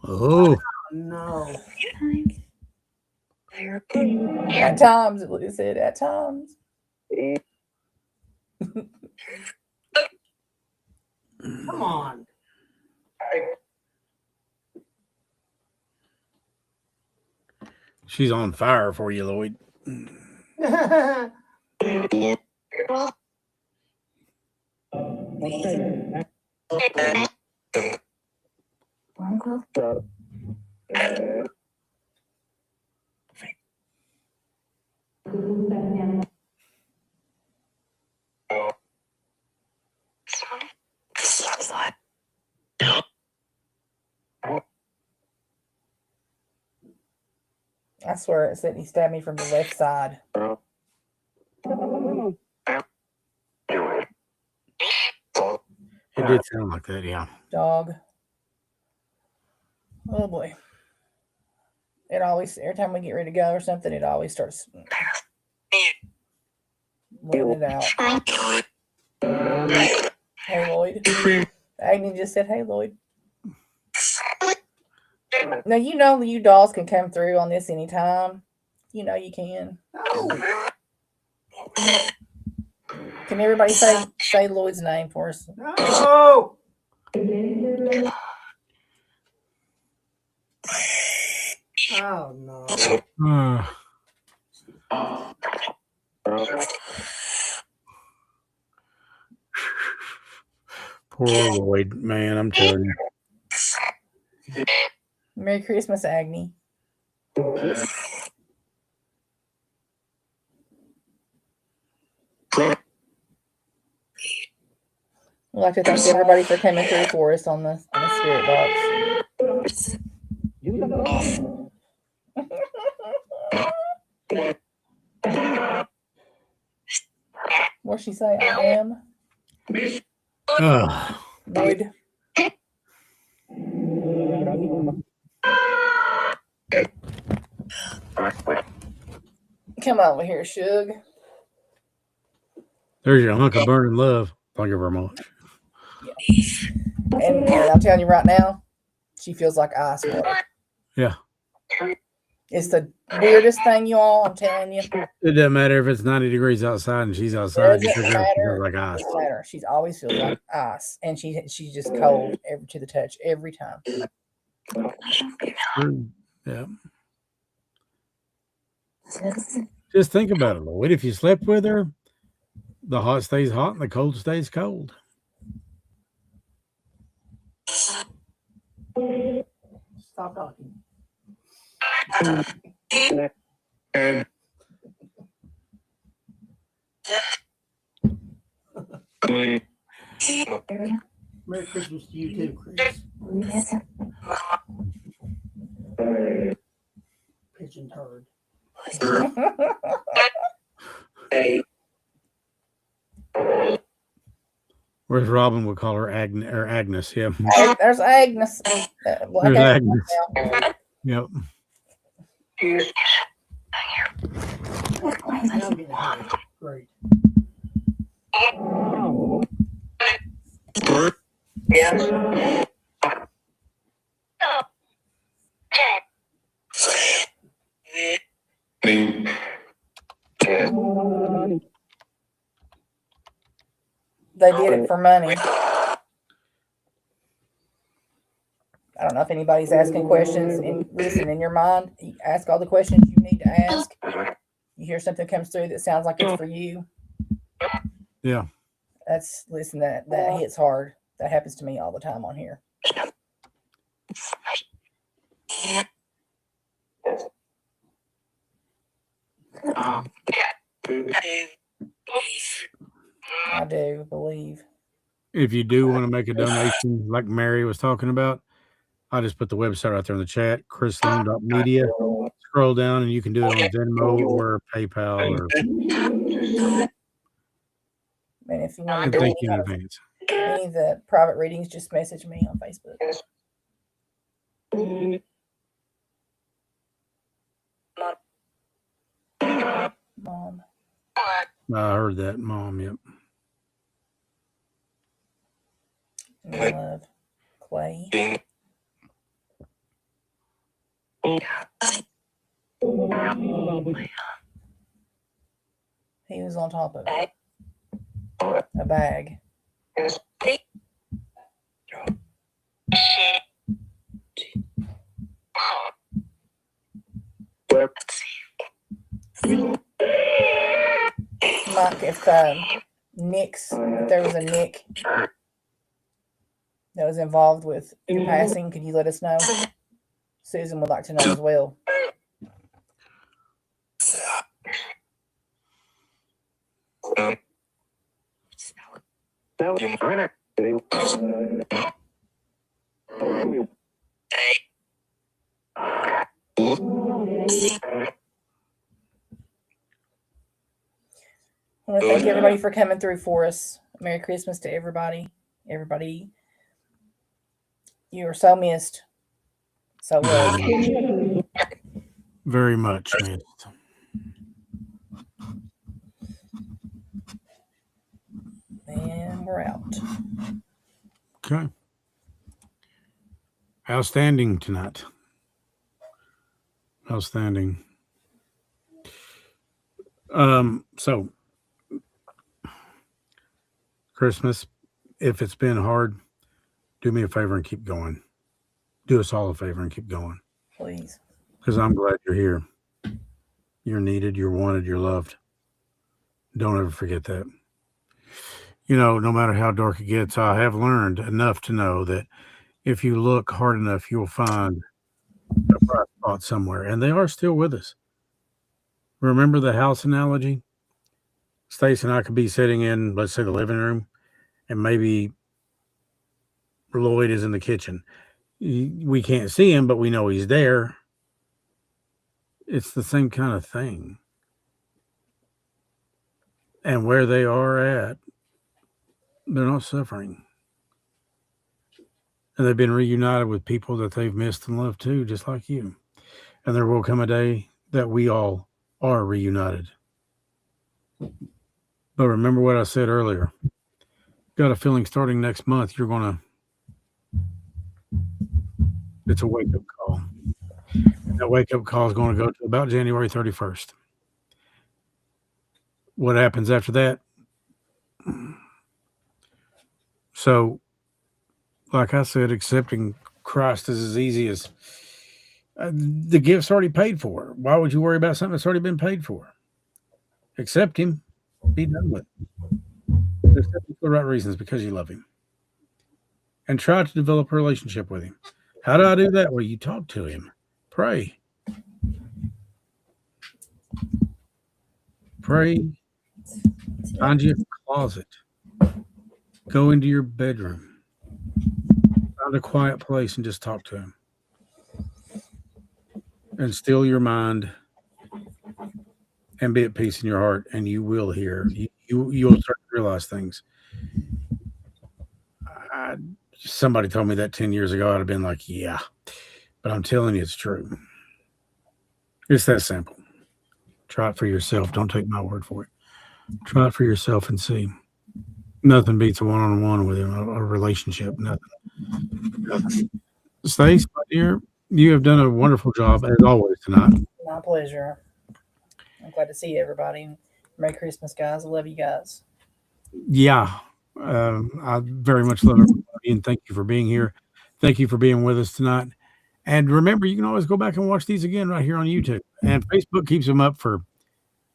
Oh. No. At times, it said at times. Come on. She's on fire for you, Lloyd. I swear it said he stabbed me from the left side. It did sound like that, yeah. Dog. Oh boy. It always, every time we get ready to go or something, it always starts letting it out. Hey, Lloyd. Agni just said, hey, Lloyd. Now, you know you dolls can come through on this anytime. You know you can. No. Can everybody say Lloyd's name for us? No. Oh no. Poor Lloyd, man, I'm telling you. Merry Christmas, Agni. We'd like to thank everybody for coming through for us on the spirit box. What'd she say? I am? Lloyd. Come over here, Shug. There's your hunk of burning love. Thank you very much. And I'm telling you right now, she feels like ice water. Yeah. It's the weirdest thing, you all. I'm telling you. It doesn't matter if it's 90 degrees outside and she's outside. You figure it feels like ice. Doesn't matter. She's always feels like ice, and she's just cold to the touch every time. Yeah. Just think about it, Lloyd. If you slept with her, the hot stays hot and the cold stays cold. Stop talking. Merry Christmas to you too, Chris. Pigeon turd. Whereas Robin would call her Agnes. Yeah. There's Agnes. There's Agnes. Yep. Great. They did it for money. I don't know if anybody's asking questions. And listen, in your mind, you ask all the questions you need to ask. You hear something comes through that sounds like it's for you. Yeah. Listen, that hits hard. That happens to me all the time on here. I do believe. If you do want to make a donation, like Mary was talking about, I'll just put the website right there in the chat, chrisslone.media. Scroll down and you can do it on Venmo or PayPal or. And if you want And to do thank you in advance. any of the private readings, just message me on Facebook. Mom. I heard that, Mom. Yep. I love Clay. He was on top of it. A bag. Mike, if there was a Nick that was involved with your passing, could you let us know? Susan would like to know as well. I want to thank everybody for coming through for us. Merry Christmas to everybody. Everybody, you are so missed. So loved. Very much missed. And we're out. Okay. Outstanding tonight. Outstanding. So Christmas, if it's been hard, do me a favor and keep going. Do us all a favor and keep going. Please. Because I'm glad you're here. You're needed, you're wanted, you're loved. Don't ever forget that. You know, no matter how dark it gets, I have learned enough to know that if you look hard enough, you'll find a bright spot somewhere. And they are still with us. Remember the house analogy? Stacia and I could be sitting in, let's say, the living room, and maybe Lloyd is in the kitchen. We can't see him, but we know he's there. It's the same kind of thing. And where they are at, they're not suffering. And they've been reunited with people that they've missed and loved too, just like you. And there will come a day that we all are reunited. But remember what I said earlier. Got a feeling starting next month, it's a wake-up call. And that wake-up call is going to go to about January 31st. What happens after that? So, like I said, accepting Christ is as easy as the gift's already paid for. Why would you worry about something that's already been paid for? Accept him. Be done with it. Accept him for the right reasons, because you love him. And try to develop a relationship with him. How do I do that? Well, you talk to him. Pray. Pray. Find you a closet. Go into your bedroom. Find a quiet place and just talk to him. And still your mind and be at peace in your heart, and you will hear. You'll start to realize things. Somebody told me that 10 years ago. I'd have been like, yeah. But I'm telling you, it's true. It's that simple. Try it for yourself. Don't take my word for it. Try it for yourself and see. Nothing beats a one-on-one with him, a relationship. Nothing. Stace, my dear, you have done a wonderful job, as always, tonight. My pleasure. I'm glad to see everybody. Merry Christmas, guys. I love you guys. Yeah. I very much love everybody, and thank you for being here. Thank you for being with us tonight. And remember, you can always go back and watch these again right here on YouTube. And Facebook keeps them up for,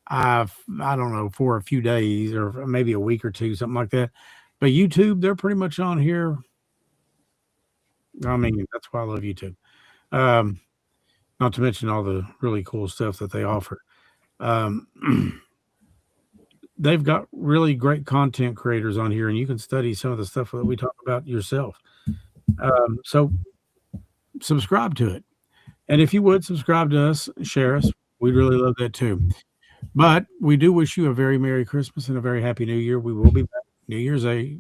I don't know, for a few days or maybe a week or two, something like that. But YouTube, they're pretty much on here. I mean, that's why I love YouTube. Not to mention all the really cool stuff that they offer. They've got really great content creators on here, and you can study some of the stuff that we talk about yourself. So subscribe to it. And if you would subscribe to us, share us, we'd really love that too. But we do wish you a very Merry Christmas and a very Happy New Year. We will be back New Year's Day,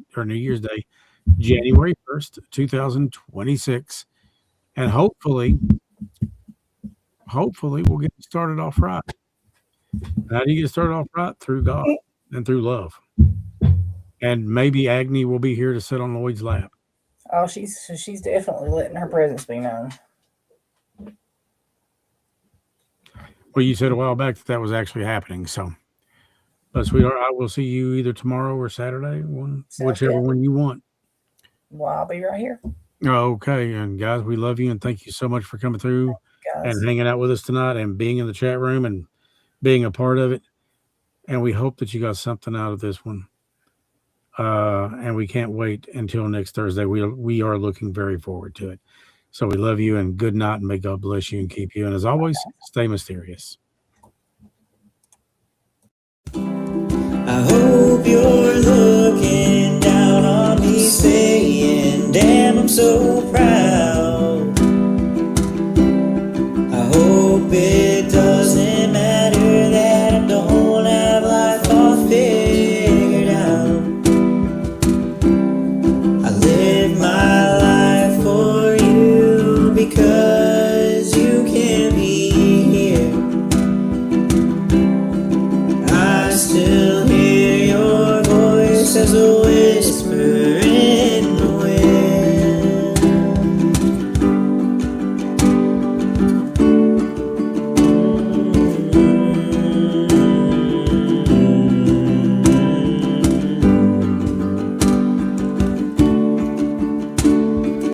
January 1st, 2026. And hopefully we'll get started off right. How do you get started off right? Through God and through love. And maybe Agni will be here to sit on Lloyd's lap. Oh, she's definitely letting her presence be known. Well, you said a while back that was actually happening. So, but sweetheart, I will see you either tomorrow or Saturday, whichever one you want. Well, I'll be right here. Okay. And guys, we love you and thank you so much for coming through and hanging out with us tonight and being in the chat room and being a part of it. And we hope that you got something out of this one. And we can't wait until next Thursday. We are looking very forward to it. So we love you and good night and may God bless you and keep you. And as always, stay mysterious. I hope you're looking down on me saying, damn, I'm so proud.